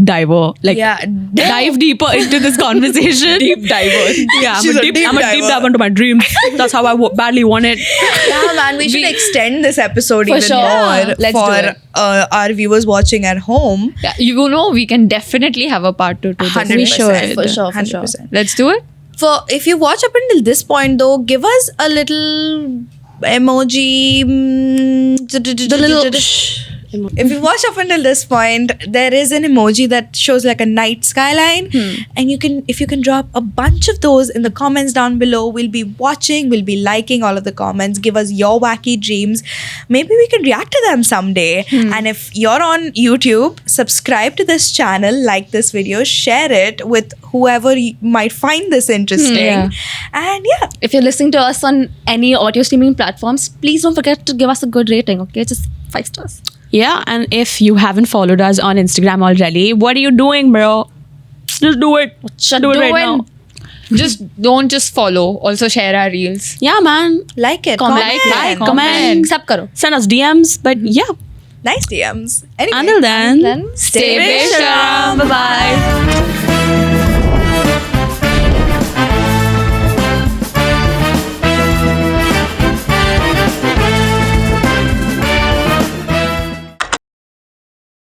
dive Yeah. dive deeper into this conversation. Deep diver. Yeah, She's a deep I'm a deep diver. dive into my dreams. That's how I badly want it. Yeah, man, we should extend this episode For even sure. more Let's do for it. our viewers watching at home. Yeah, you know, we can definitely have a part 2 to this. 100%. We should, for sure, for sure. 100%. Let's do it. For if you watch up until this point, though, give us a little emoji. The little. If you watch up until this point, there is an emoji that shows like a night skyline, and if you can drop a bunch of those in the comments down below, we'll be watching, we'll be liking all of the comments. Give us your wacky dreams. Maybe we can react to them someday. And if you're on YouTube, subscribe to this channel, like this video, share it with whoever might find this interesting. And yeah, If you're listening to us on any audio streaming platforms, please don't forget to give us a good rating, okay? Just 5 stars. Yeah, and if you haven't followed us on Instagram already, what are you doing, bro? Just do it. Do it right now. Don't just follow. Also share our reels. Yeah, man. like it, Comment, comment, comment. सब करो. Send us DMs. But yeah, nice DMs. Anyway, until then, Then stay patient. Bye bye.